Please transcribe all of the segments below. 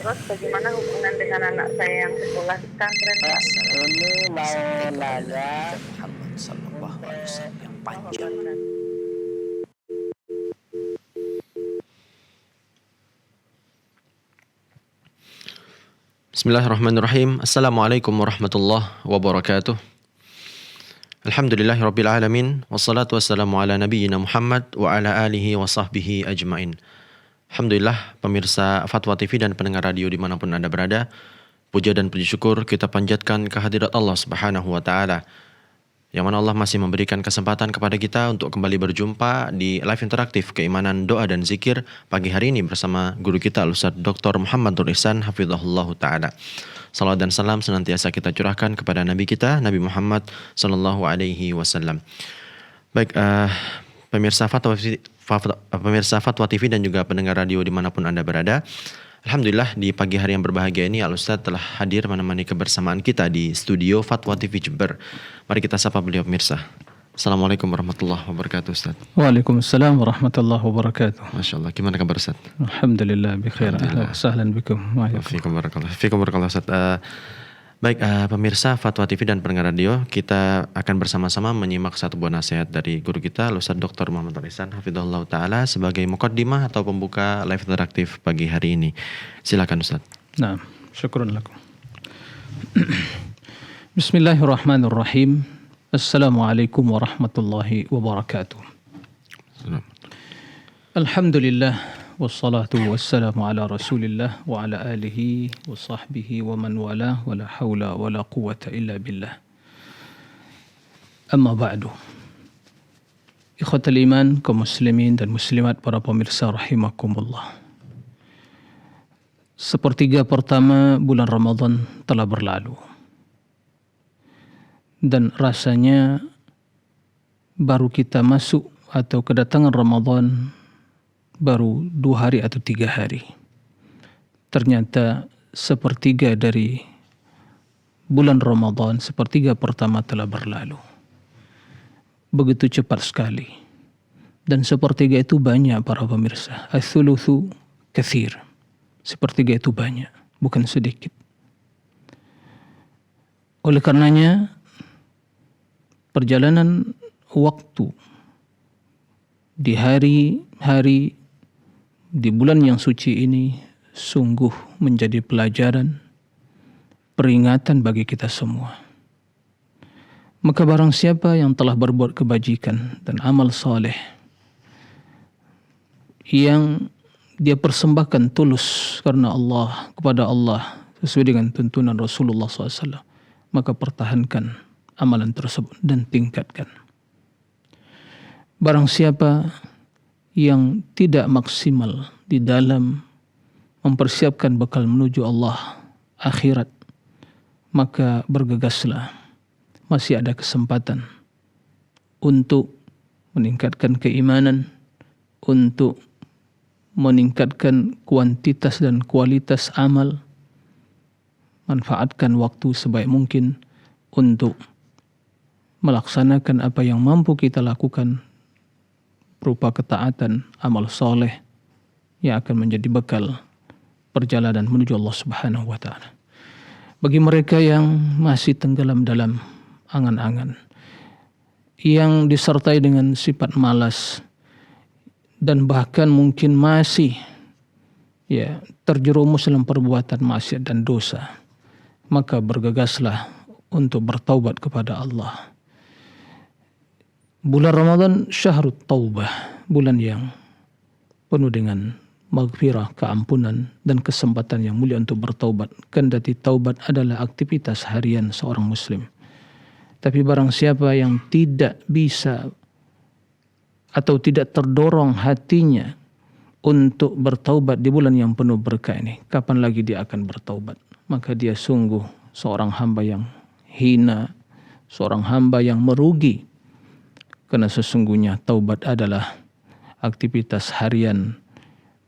Terus bagaimana hubungan dengan anak saya yang sekolah di pesantren, Pak? Ini mau Assalamualaikum nanya Muhammad sallallahu alaihi wasallam yang panjang. Bismillahirrahmanirrahim. Assalamualaikum warahmatullahi wabarakatuh. Alhamdulillahirabbil alamin wassalatu wassalamu ala nabiyyina Muhammad wa ala alihi wa sahbihi ajmain. Alhamdulillah, pemirsa Fatwa TV dan pendengar radio dimanapun Anda berada, puja dan puji syukur kita panjatkan kehadirat Allah Subhanahu wa taala, yang mana Allah masih memberikan kesempatan kepada kita untuk kembali berjumpa di live interaktif keimanan, doa dan zikir pagi hari ini bersama guru kita Al-Ustaz Dr. Muhammad Nur Ihsan hafizahullah taala. Salawat dan salam senantiasa kita curahkan kepada Nabi kita, Nabi Muhammad sallallahu alaihi wasallam. Baik, pemirsa Fatwa TV dan juga pendengar radio dimanapun Anda berada, alhamdulillah di pagi hari yang berbahagia ini Al-Ustaz telah hadir menemani kebersamaan kita di studio Fatwa TV Jember. Mari kita sapa beliau pemirsa. Assalamualaikum warahmatullahi wabarakatuh, Ustaz. Waalaikumsalam warahmatullahi wabarakatuh. Masya Allah, gimana kabar Ustaz? Alhamdulillah bikhair. Ahlan wa sahlan bikum. Fiikum barakallah Ustaz. Baik, pemirsa Fatwa TV dan pendengar radio, kita akan bersama-sama menyimak satu buah nasihat dari guru kita Ustaz Dr. Muhammad Nur Ihsan hafizahullah taala sebagai muqaddimah atau pembuka live interaktif pagi hari ini. Silakan Ustaz. Nah, syukran lakum. Bismillahirrahmanirrahim. Assalamualaikum warahmatullahi wabarakatuh. Alhamdulillah wassalatu wassalamu ala Rasulillah wa ala alihi wa sahbihi wa man walah wa la haula wa la quwwata illa billah. Amma ba'du. Ikhwatal iman, kaum muslimin dan muslimat, para pemirsa rahimakumullah. Sepertiga pertama bulan Ramadan telah berlalu. Dan rasanya baru kita masuk atau kedatangan Ramadan baru 2 hari atau 3 hari. Ternyata sepertiga dari bulan Ramadan, sepertiga pertama telah berlalu. Begitu cepat sekali. Dan sepertiga itu banyak para pemirsa. Ats-tsulutsu katsir. Sepertiga itu banyak, bukan sedikit. Oleh karenanya, perjalanan waktu di hari-hari di bulan yang suci ini sungguh menjadi pelajaran, peringatan bagi kita semua. Maka barang siapa yang telah berbuat kebajikan dan amal saleh yang dia persembahkan tulus karena Allah, kepada Allah sesuai dengan tuntunan Rasulullah SAW, maka pertahankan amalan tersebut dan tingkatkan. Barang siapa yang tidak maksimal di dalam mempersiapkan bekal menuju Allah akhirat, maka bergegaslah, masih ada kesempatan untuk meningkatkan keimanan, untuk meningkatkan kuantitas dan kualitas amal. Manfaatkan waktu sebaik mungkin untuk melaksanakan apa yang mampu kita lakukan berupa ketaatan, amal soleh yang akan menjadi bekal perjalanan menuju Allah Subhanahu wa taala. Bagi mereka yang masih tenggelam dalam angan-angan, yang disertai dengan sifat malas dan bahkan mungkin masih terjerumus dalam perbuatan maksiat dan dosa, maka bergegaslah untuk bertaubat kepada Allah. Bulan Ramadan syahrut taubah, bulan yang penuh dengan maghfirah, keampunan dan kesempatan yang mulia untuk bertaubat. Kendati taubat adalah aktivitas harian seorang muslim. Tapi barang siapa yang tidak bisa atau tidak terdorong hatinya untuk bertaubat di bulan yang penuh berkah ini, kapan lagi dia akan bertaubat? Maka dia sungguh seorang hamba yang hina, seorang hamba yang merugi. Karena sesungguhnya taubat adalah aktivitas harian,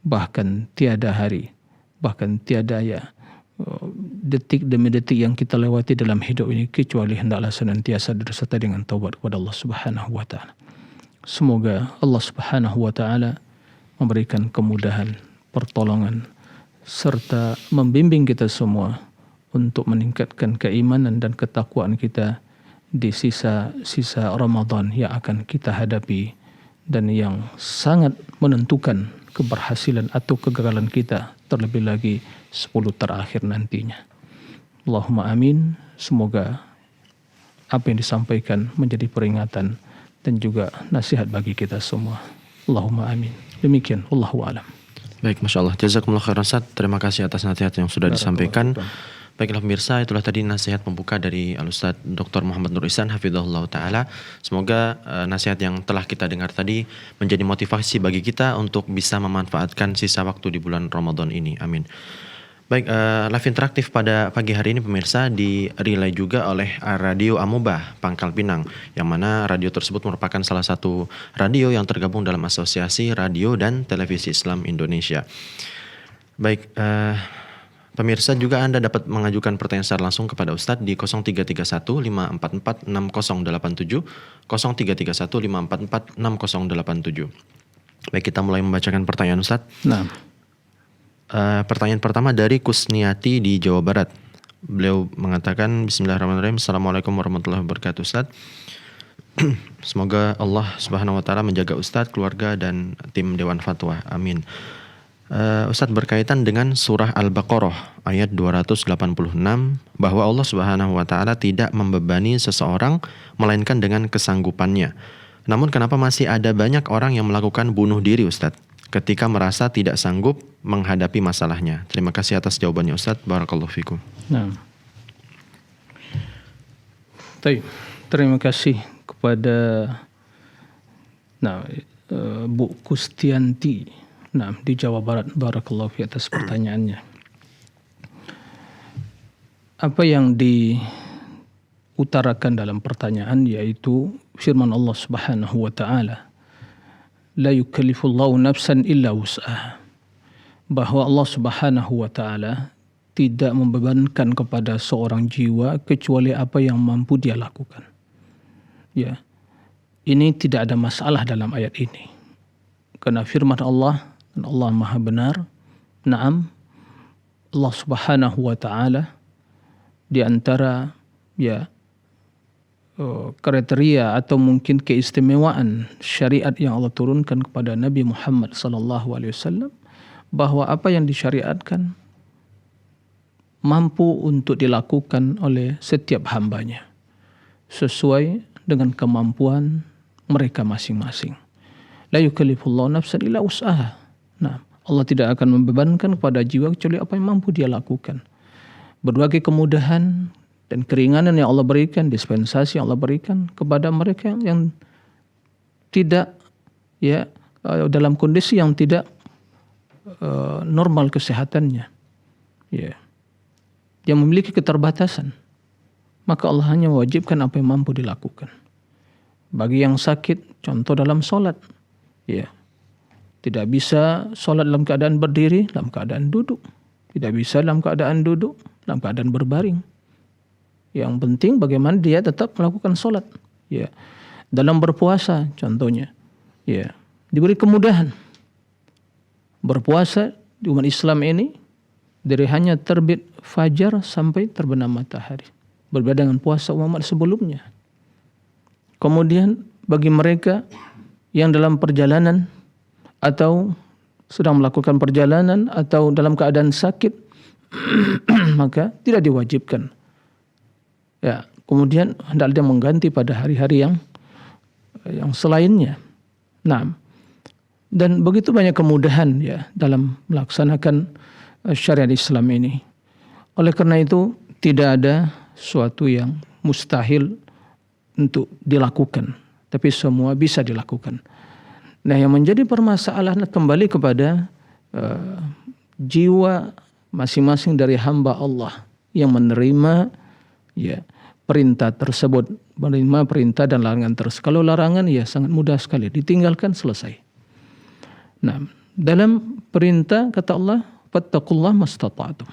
bahkan tiada hari, bahkan tiada detik demi detik yang kita lewati dalam hidup ini kecuali hendaklah senantiasa disertai dengan taubat kepada Allah Subhanahu wa taala. Semoga Allah Subhanahu wa taala memberikan kemudahan, pertolongan serta membimbing kita semua untuk meningkatkan keimanan dan ketakwaan kita di sisa-sisa Ramadan yang akan kita hadapi dan yang sangat menentukan keberhasilan atau kegagalan kita, terlebih lagi 10 terakhir nantinya. Allahumma amin. Semoga apa yang disampaikan menjadi peringatan dan juga nasihat bagi kita semua. Allahumma amin. Demikian, wallahu a'lam. Baik, Masya Allah. Jazakumullah khairan Ustaz. Terima kasih atas nasihat yang sudah disampaikan. Baiklah pemirsa, itulah tadi nasihat pembuka dari Al-Ustaz Dr. Muhammad Nur Ihsan hafizahullah ta'ala. Semoga nasihat yang telah kita dengar tadi menjadi motivasi bagi kita untuk bisa memanfaatkan sisa waktu di bulan Ramadan ini. Amin. Baik, live interaktif pada pagi hari ini pemirsa di-relay juga oleh Radio Amubah Pangkal Pinang, yang mana radio tersebut merupakan salah satu radio yang tergabung dalam Asosiasi Radio dan Televisi Islam Indonesia. Baik, pemirsa juga Anda dapat mengajukan pertanyaan secara langsung kepada Ustadz di 0331 544 6087, 0331 544 6087. Baik, kita mulai membacakan pertanyaan Ustadz. Nah. Pertanyaan pertama dari Kusniati di Jawa Barat. Beliau mengatakan, Bismillahirrahmanirrahim, Assalamualaikum warahmatullahi wabarakatuh Ustadz. Semoga Allah Subhanahu wa Ta'ala menjaga Ustadz, keluarga, dan tim Dewan Fatwa. Amin. Ustadz, berkaitan dengan surah Al-Baqarah ayat 286 bahwa Allah Subhanahu wa Ta'ala tidak membebani seseorang melainkan dengan kesanggupannya. Namun kenapa masih ada banyak orang yang melakukan bunuh diri Ustadz ketika merasa tidak sanggup menghadapi masalahnya? Terima kasih atas jawabannya Ustadz. Barakallahu fikum. Nah. Terima kasih kepada Bu Kustianti di Jawa Barat. Barakallahu fi atas pertanyaannya. Apa yang diutarakan dalam pertanyaan yaitu firman Allah Subhanahu wa Ta'ala, la yukallifullahu nafsan illa wus'aha, bahwa Allah Subhanahu wa Ta'ala tidak membebankan kepada seorang jiwa kecuali apa yang mampu dia lakukan. Ya. Ini tidak ada masalah dalam ayat ini. Karena firman Allah, dan Allah Maha benar. Naam, Allah Subhanahu wa Ta'ala di antara kriteria atau mungkin keistimewaan syariat yang Allah turunkan kepada Nabi Muhammad SAW, bahwa apa yang disyariatkan mampu untuk dilakukan oleh setiap hambanya sesuai dengan kemampuan mereka masing-masing. La yukallifullahu nafsan illa wus'aha. Nah, Allah tidak akan membebankan kepada jiwa kecuali apa yang mampu dia lakukan. Berbagai kemudahan dan keringanan yang Allah berikan, dispensasi yang Allah berikan kepada mereka yang tidak dalam kondisi yang tidak normal kesehatannya, yang memiliki keterbatasan, maka Allah hanya mewajibkan apa yang mampu dilakukan. Bagi yang sakit, contoh dalam sholat, tidak bisa sholat dalam keadaan berdiri, dalam keadaan duduk, tidak bisa dalam keadaan duduk, dalam keadaan berbaring. Yang penting bagaimana dia tetap melakukan sholat. Dalam berpuasa contohnya, diberi kemudahan. Berpuasa di umat Islam ini dari hanya terbit fajar sampai terbenam matahari. Berbeda dengan puasa umat sebelumnya. Kemudian bagi mereka yang dalam perjalanan atau sedang melakukan perjalanan atau dalam keadaan sakit, maka tidak diwajibkan. Kemudian hendaklah dia mengganti pada hari-hari yang selainnya. Nah, dan begitu banyak kemudahan dalam melaksanakan syariat Islam ini. Oleh karena itu tidak ada suatu yang mustahil untuk dilakukan, tapi semua bisa dilakukan. Nah, yang menjadi permasalahan kembali kepada jiwa masing-masing dari hamba Allah yang menerima perintah tersebut, menerima perintah dan larangan tersebut. Kalau larangan sangat mudah sekali, ditinggalkan selesai. Nah, dalam perintah kata Allah, fattaqullaha mastata'tum.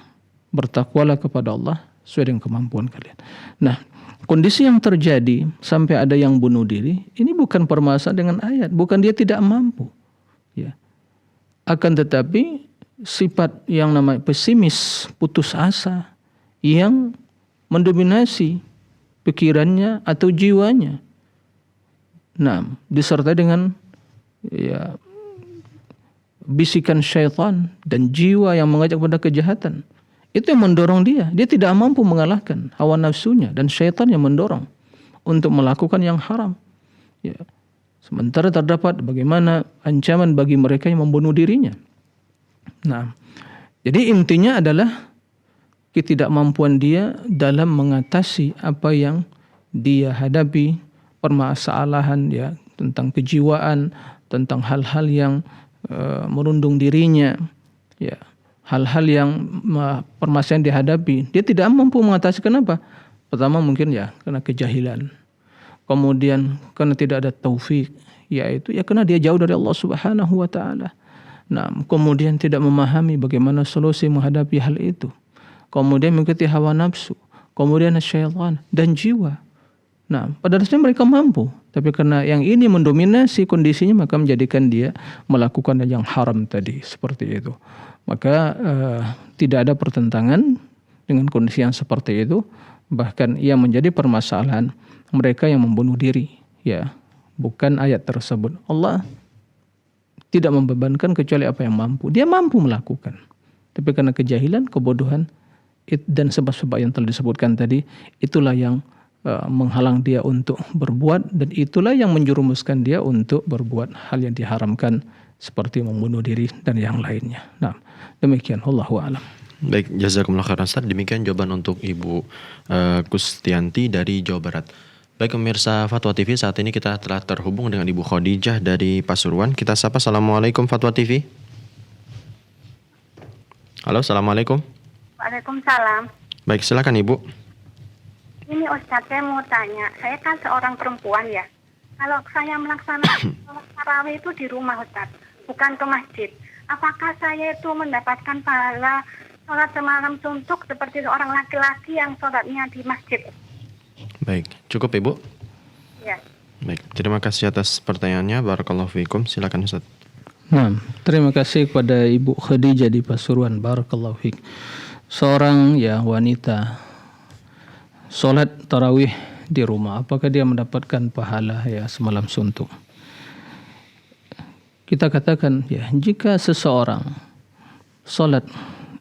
Bertakwalah kepada Allah sesuai dengan kemampuan kalian. Nah, kondisi yang terjadi sampai ada yang bunuh diri, ini bukan permasalahan dengan ayat, bukan dia tidak mampu. Akan tetapi sifat yang namanya pesimis, putus asa, yang mendominasi pikirannya atau jiwanya. Nah, disertai dengan ya bisikan syaitan dan jiwa yang mengajak pada kejahatan. Itu yang mendorong dia. Dia tidak mampu mengalahkan hawa nafsunya dan syaitan yang mendorong untuk melakukan yang haram. Ya. Sementara terdapat bagaimana ancaman bagi mereka yang membunuh dirinya. Nah, jadi intinya adalah ketidakmampuan dia dalam mengatasi apa yang dia hadapi, permasalahan ya tentang kejiwaan, tentang hal-hal yang merundung dirinya, ya hal-hal yang permasalahan dihadapi, dia tidak mampu mengatasi. Kenapa? Pertama mungkin ya karena kejahilan, kemudian karena tidak ada taufik, yaitu ya karena dia jauh dari Allah Subhanahu wa taala. Nah, kemudian tidak memahami bagaimana solusi menghadapi hal itu. Kemudian mengikuti hawa nafsu, kemudian syaitan dan jiwa. Nah, pada dasarnya mereka mampu, tapi karena yang ini mendominasi kondisinya, maka menjadikan dia melakukan yang haram tadi, seperti itu. Maka tidak ada pertentangan dengan kondisi yang seperti itu. Bahkan yang menjadi permasalahan mereka yang membunuh diri, ya, bukan ayat tersebut. Allah tidak membebankan kecuali apa yang mampu. Dia mampu melakukan, tapi karena kejahilan, kebodohan dan sebab-sebab yang telah disebutkan tadi, itulah yang menghalang dia untuk berbuat, dan itulah yang menjerumuskan dia untuk berbuat hal yang diharamkan seperti membunuh diri dan yang lainnya. Nah, demikian, wallahu a'lam. Baik, jazakumullah khairan Ustaz. Demikian jawaban untuk Ibu Kustianti dari Jawa Barat. Baik pemirsa Fatwa TV, saat ini kita telah terhubung dengan Ibu Khadijah dari Pasuruan. Kita sapa. Assalamualaikum Fatwa TV. Halo, assalamualaikum. Waalaikumsalam. Baik, silakan Ibu. Ini Ustadz, saya mau tanya. Saya kan seorang perempuan ya. Kalau saya melaksanakan sholat tarawih itu di rumah Ustadz, bukan ke masjid. Apakah saya itu mendapatkan pahala sholat semalam suntuk seperti seorang laki-laki yang sholatnya di masjid? Baik, cukup Ibu? Ya. Baik, terima kasih atas pertanyaannya. Barakallahu fiikum. Silakan Ustaz. Nah, terima kasih kepada Ibu Khadijah di Pasuruan. Barakallahu fiik. Seorang ya wanita sholat tarawih di rumah, apakah dia mendapatkan pahala ya semalam suntuk? Kita katakan ya, jika seseorang sholat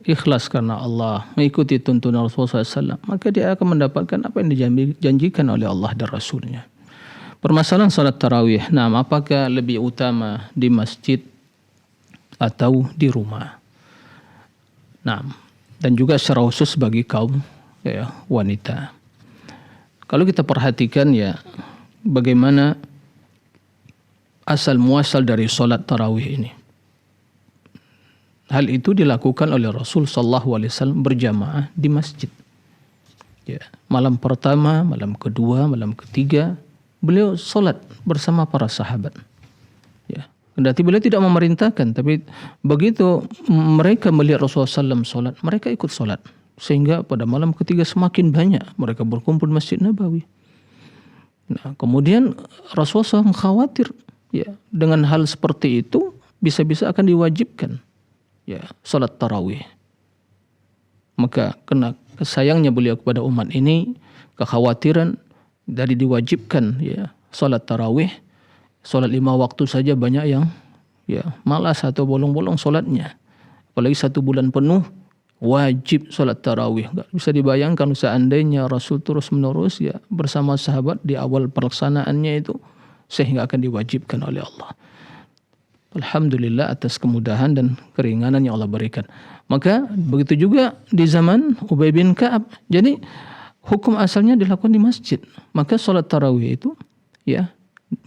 ikhlas karena Allah, mengikuti tuntunan Rasulullah SAW, maka dia akan mendapatkan apa yang dijanjikan oleh Allah dan Rasulnya. Permasalahan sholat tarawih, nah apakah lebih utama di masjid atau di rumah? Nah, dan juga secara khusus bagi kaum ya, wanita. Kalau kita perhatikan ya, bagaimana asal muasal dari sholat tarawih ini. Hal itu dilakukan oleh Rasul sallallahu alaihi wasallam berjamaah di masjid. Ya, malam pertama, malam kedua, malam ketiga, beliau sholat bersama para sahabat. Ya, kendati beliau tidak memerintahkan, tapi begitu mereka melihat Rasulullah SAW sholat, mereka ikut sholat. Sehingga pada malam ketiga semakin banyak mereka berkumpul di Masjid Nabawi. Nah, kemudian Rasulullah SAW khawatir ya, dengan hal seperti itu bisa-bisa akan diwajibkan ya salat tarawih. Maka kena sayangnya beliau kepada umat ini, kekhawatiran dari diwajibkan ya salat tarawih, salat 5 waktu saja banyak yang ya malas atau bolong-bolong salatnya. Apalagi 1 bulan penuh wajib salat tarawih. Enggak bisa dibayangkan seandainya Rasul terus menerus ya bersama sahabat di awal pelaksanaannya itu, sehingga akan diwajibkan oleh Allah. Alhamdulillah atas kemudahan dan keringanan yang Allah berikan. Maka begitu juga di zaman Ubay bin Ka'ab. Jadi hukum asalnya dilakukan di masjid. Maka salat tarawih itu ya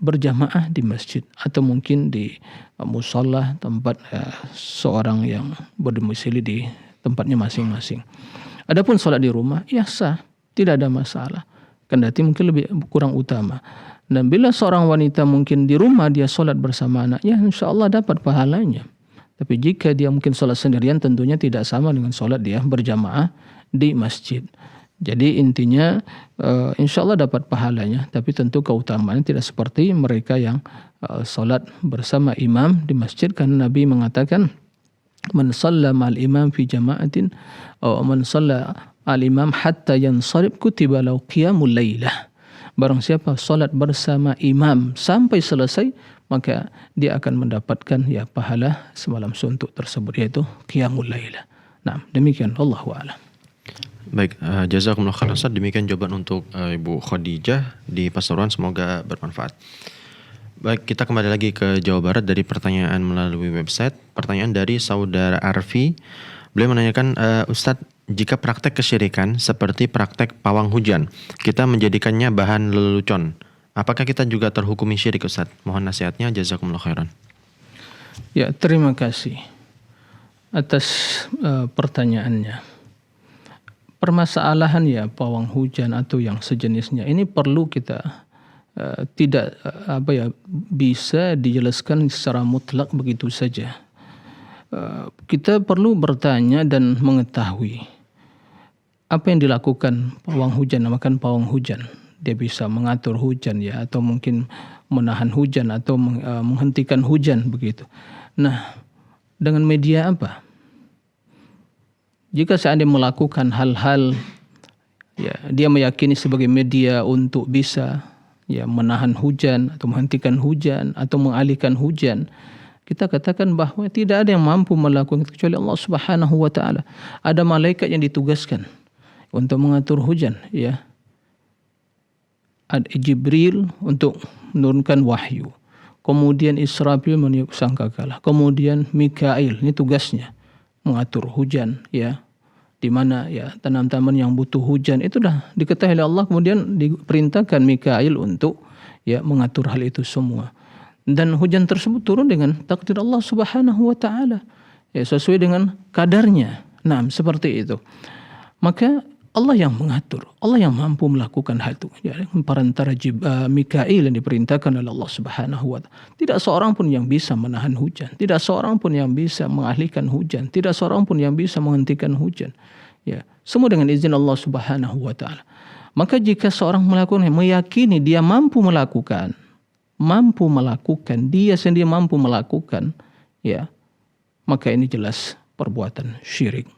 berjamaah di masjid atau mungkin di musalla, tempat seorang yang berdomisili di tempatnya masing-masing. Adapun salat di rumah ya sah, tidak ada masalah. Kendati mungkin lebih kurang utama. Dan bila seorang wanita mungkin di rumah dia sholat bersama anaknya, insya Allah dapat pahalanya. Tapi jika dia mungkin sholat sendirian, tentunya tidak sama dengan sholat dia berjamaah di masjid. Jadi intinya insya Allah dapat pahalanya, tapi tentu keutamaannya tidak seperti mereka yang sholat bersama imam di masjid. Karena Nabi mengatakan, Man shalla ma'al imam fi jama'atin atau man shalla al-imam hatta yansarif kutiba lahu qiyamul lailah. Barang siapa salat bersama imam sampai selesai, maka dia akan mendapatkan ya pahala semalam suntuk tersebut, yaitu qiyamul lailah. Nah, demikian wallahu a'lam. Baik, jazakumullah khairan Ustaz. Demikian jawaban untuk Ibu Khadijah di Pasuruan, semoga bermanfaat. Baik, kita kembali lagi ke Jawa Barat dari pertanyaan melalui website. Pertanyaan dari Saudara Arfi. Beliau menanyakan, Ustadz, jika praktek kesyirikan seperti praktek pawang hujan, kita menjadikannya bahan lelucon, apakah kita juga terhukumi syirik, Ustadz? Mohon nasihatnya, jazakumullah khairan. Ya, terima kasih atas pertanyaannya. Permasalahan ya pawang hujan atau yang sejenisnya ini perlu kita tidak bisa dijelaskan secara mutlak begitu saja. Kita perlu bertanya dan mengetahui apa yang dilakukan pawang hujan, namakan pawang hujan. Dia bisa mengatur hujan ya, atau mungkin menahan hujan atau menghentikan hujan begitu. Nah, dengan media apa? Jika seandainya melakukan hal-hal ya dia meyakini sebagai media untuk bisa ya menahan hujan atau menghentikan hujan atau mengalihkan hujan, kita katakan bahwa tidak ada yang mampu melakukan kecuali Allah Subhanahu wa taala. Ada malaikat yang ditugaskan untuk mengatur hujan ya. Ada Jibril untuk menurunkan wahyu. Kemudian Israfil meniup sangkakala. Kemudian Mikail, ini tugasnya mengatur hujan ya. Di mana ya tanaman-tanaman yang butuh hujan itu dah diketahui oleh Allah, kemudian diperintahkan Mikail untuk ya mengatur hal itu semua. Dan hujan tersebut turun dengan takdir Allah Subhanahu wa taala. Ya sesuai dengan kadarnya. Nah, seperti itu. Maka Allah yang mengatur, Allah yang mampu melakukan hal itu. Ya, perantara Mikail yang diperintahkan oleh Allah Subhanahu wa taala. Tidak seorang pun yang bisa menahan hujan, tidak seorang pun yang bisa mengalihkan hujan, tidak seorang pun yang bisa menghentikan hujan. Ya, semua dengan izin Allah Subhanahu wa taala. Maka jika seorang melakukan, meyakini dia mampu melakukan, dia sendiri mampu melakukan, ya, maka ini jelas perbuatan syirik.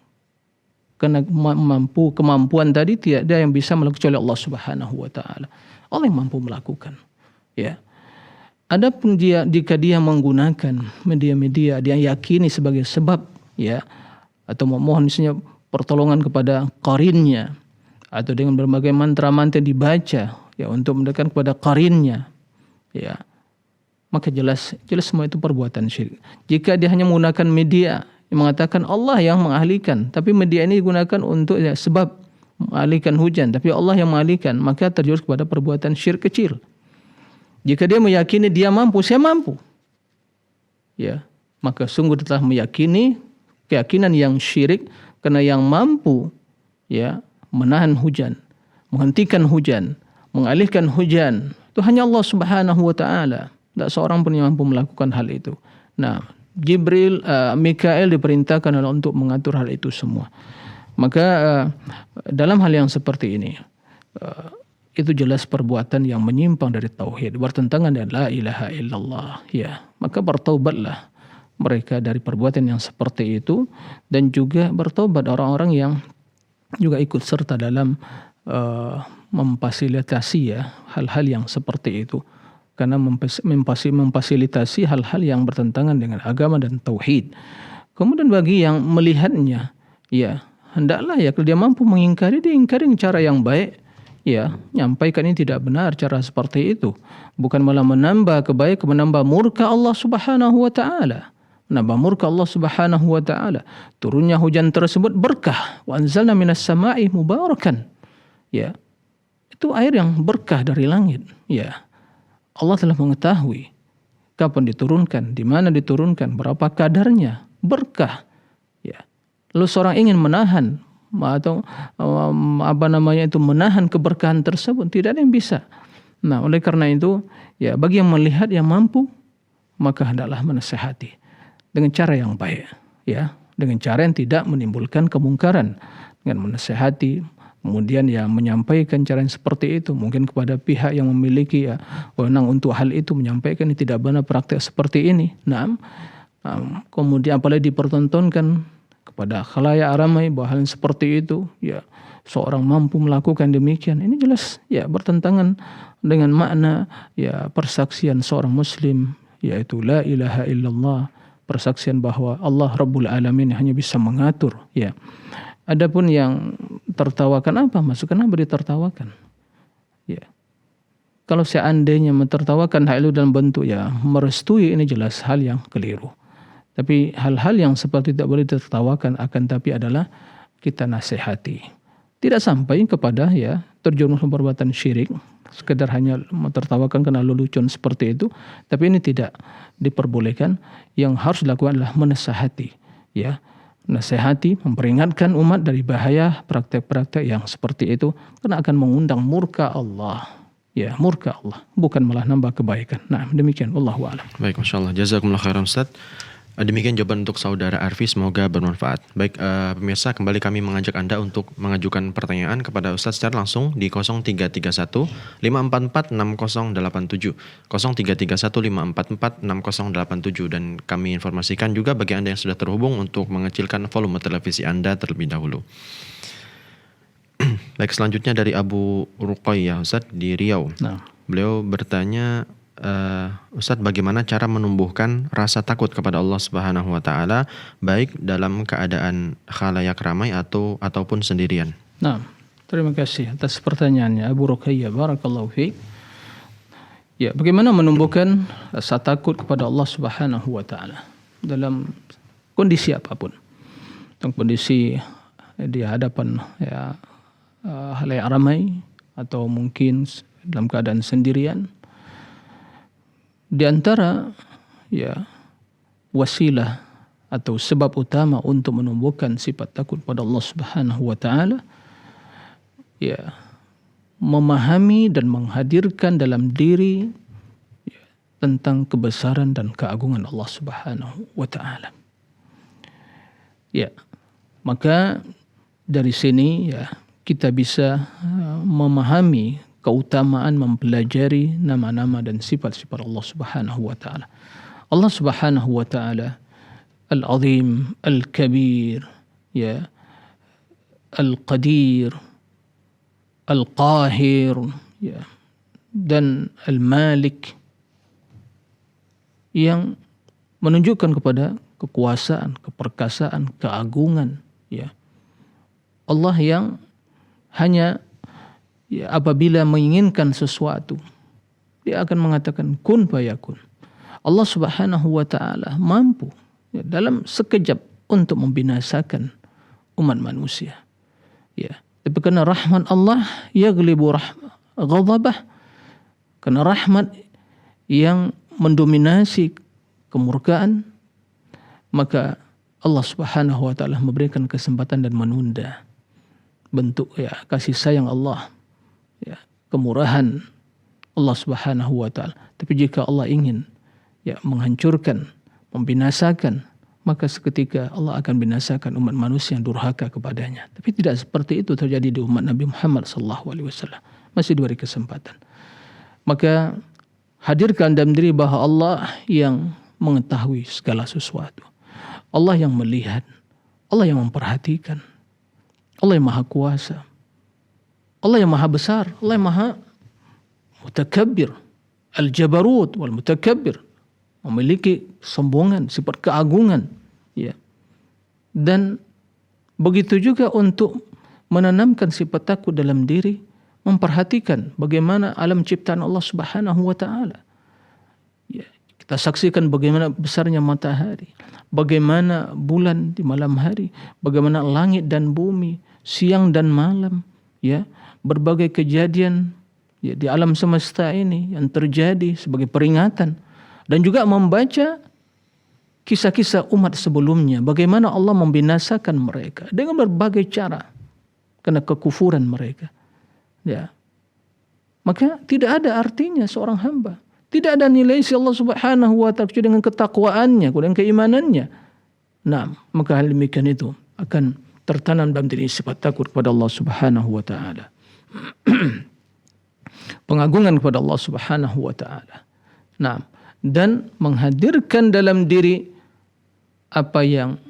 Karena kemampuan tadi tidak ada yang bisa melakukan kecuali Allah Subhanahu wa taala. Allah yang mampu melakukan. Ya. Adapun jika dia menggunakan media-media dia yakini sebagai sebab ya, atau memohon misalnya pertolongan kepada qarinnya, atau dengan berbagai mantra-mantra dibaca ya untuk mendekatkan kepada qarinnya, ya, maka jelas semua itu perbuatan syirik. Jika dia hanya menggunakan media yang mengatakan Allah yang mengalihkan, tapi media ini digunakan untuk ya, sebab mengalihkan hujan, tapi Allah yang mengalihkan, maka terjurus kepada perbuatan syirik kecil. Jika dia meyakini dia mampu, saya mampu, ya, maka sungguh telah meyakini keyakinan yang syirik, karena yang mampu ya menahan hujan, menghentikan hujan, mengalihkan hujan itu hanya Allah Subhanahu wa taala. Tidak seorang pun yang mampu melakukan hal itu. Nah, Jibril, Mikail diperintahkan untuk mengatur hal itu semua. Maka dalam hal yang seperti ini, itu jelas perbuatan yang menyimpang dari tauhid, bertentangan dengan la ilaha illallah. Ya, maka bertaubatlah mereka dari perbuatan yang seperti itu, dan juga bertaubat orang-orang yang juga ikut serta dalam memfasilitasi ya hal-hal yang seperti itu. Karena memfasilitasi hal-hal yang bertentangan dengan agama dan tauhid. Kemudian bagi yang melihatnya, ya hendaklah ya kalau dia mampu mengingkari, dia ingkari dengan cara yang baik, ya nyampaikan ini tidak benar cara seperti itu, bukan malah menambah kebaikan, menambah murka Allah Subhanahu wa taala. Menambah murka Allah Subhanahu wa taala. Turunnya hujan tersebut berkah, wa anzalna minas sama'i mubarakan. Ya. Itu air yang berkah dari langit, ya. Allah telah mengetahui kapan diturunkan, di mana diturunkan, berapa kadarnya, berkah. Ya. Lalu seorang ingin menahan atau menahan keberkahan tersebut, tidak ada yang bisa. Nah, oleh karena itu, ya bagi yang melihat yang mampu, maka hendaklah menasihati dengan cara yang baik, ya, dengan cara yang tidak menimbulkan kemungkaran, dengan menasihati. Kemudian ya menyampaikan cara yang seperti itu mungkin kepada pihak yang memiliki ya wewenang untuk hal itu, menyampaikan ini tidak benar praktek seperti ini. Nah, Kemudian apalagi dipertontonkan kepada khalayak ramai bahwa hal yang seperti itu, ya, seorang mampu melakukan demikian, ini jelas ya bertentangan dengan makna ya persaksian seorang muslim, yaitu la ilaha illallah, persaksian bahwa Allah Rabbul Alamin hanya bisa mengatur, ya. Adapun yang tertawakan apa? Masukkan apa ditertawakan? Ya. Kalau seandainya mentertawakan hal itu dalam bentuk ya merestui, ini jelas hal yang keliru. Tapi hal-hal yang seperti tidak boleh ditertawakan, akan tapi adalah kita nasihati. Tidak sampai kepada ya terjerumus perbuatan syirik, sekedar hanya mentertawakan karena lelucon seperti itu, tapi ini tidak diperbolehkan. Yang harus dilakukan adalah menasihati, ya. Nasihati, memperingatkan umat dari bahaya praktek-praktek yang seperti itu, karena akan mengundang murka Allah. Ya, murka Allah, bukan malah nambah kebaikan. Nah, demikian, wallahu a'lam. Baik, Masya Allah. Jazakumullah khairan Ustaz. Demikian jawaban untuk saudara Arfi, semoga bermanfaat. Baik, pemirsa, kembali kami mengajak Anda untuk mengajukan pertanyaan kepada Ustaz secara langsung di 0331 544 6087, 0331 544 6087, dan kami informasikan juga bagi Anda yang sudah terhubung untuk mengecilkan volume televisi Anda terlebih dahulu. Baik, selanjutnya dari Abu Ruqayyah Ustaz di Riau. Nah, Beliau bertanya, Ustadz, bagaimana cara menumbuhkan rasa takut kepada Allah Subhanahu wa taala baik dalam keadaan khalayak ramai ataupun sendirian? nah, terima kasih atas pertanyaannya Abu Ruqayyah, barakallahu fiik. Ya, bagaimana menumbuhkan rasa takut kepada Allah Subhanahu wa taala dalam kondisi apapun. Dalam kondisi di hadapan ya khalayak ramai atau mungkin dalam keadaan sendirian. Di antara ya wasilah atau sebab utama untuk menumbuhkan sifat takut pada Allah Subhanahu wa taala, ya, memahami dan menghadirkan dalam diri ya, tentang kebesaran dan keagungan Allah Subhanahu wa taala. Ya, maka dari sini ya kita bisa memahami keutamaan mempelajari nama-nama dan sifat-sifat Allah Subhanahu wa taala. Allah Subhanahu wa taala Al-Azim, Al-Kabir, ya, Al-Qadir, Al-Qahir, ya, dan Al-Malik, yang menunjukkan kepada kekuasaan, keperkasaan, keagungan, ya. Allah yang hanya ya, apabila menginginkan sesuatu, dia akan mengatakan kun fayakun. Allah Subhanahu wa taala mampu ya, dalam sekejap untuk membinasakan umat manusia. Ya, tapi karena rahmat Allah yaghlibu ghadabah, karena rahmat yang mendominasi kemurkaan, maka Allah Subhanahu wa taala memberikan kesempatan dan menunda. Bentuk ya kasih sayang Allah, ya, kemurahan Allah Subhanahu wa taala. Tapi jika Allah ingin ya menghancurkan, membinasakan, maka seketika Allah akan binasakan umat manusia yang durhaka kepadanya. Tapi tidak seperti itu terjadi di umat Nabi Muhammad SAW. Masih diberi kesempatan. Maka hadirkan dalam diri bahwa Allah yang mengetahui segala sesuatu, Allah yang melihat, Allah yang memperhatikan, Allah yang maha kuasa, Allah yang maha besar, Allah yang maha mutakabbir, al-jabarut wal mutakabbir, memiliki sombongan, sifat keagungan, ya. Dan begitu juga untuk menanamkan sifat takut dalam diri, memperhatikan bagaimana alam ciptaan Allah Subhanahu wa taala. Ya, kita saksikan bagaimana besarnya matahari, bagaimana bulan di malam hari, bagaimana langit dan bumi, siang dan malam, ya, berbagai kejadian ya, di alam semesta ini yang terjadi sebagai peringatan, dan juga membaca kisah-kisah umat sebelumnya, bagaimana Allah membinasakan mereka dengan berbagai cara karena kekufuran mereka. Ya, maka tidak ada artinya seorang hamba, tidak ada nilai si Allah Subhanahu wa taala dengan ketakwaannya, dengan keimanannya. Nah, maka hal demikian itu akan tertanam dalam diri sifat takut kepada Allah Subhanahu wa taala. Pengagungan kepada Allah Subhanahu wa taala. Nah, dan menghadirkan dalam diri apa yang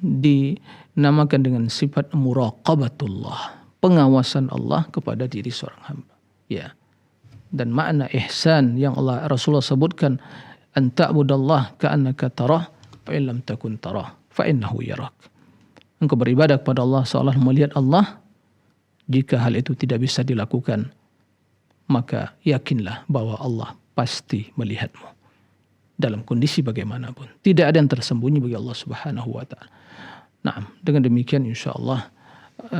dinamakan dengan sifat muraqabatullah, pengawasan Allah kepada diri seorang hamba. Ya. Dan makna ihsan yang Rasulullah sebutkan, an ta'budallah ka'annaka tarah fa in lam takun tarah fa innahu yarak. Engkau beribadah kepada Allah seolah melihat Allah. Jika hal itu tidak bisa dilakukan, maka yakinlah bahwa Allah pasti melihatmu dalam kondisi bagaimanapun. Tidak ada yang tersembunyi bagi Allah Subhanahu wa taala. Nah, dengan demikian insyaallah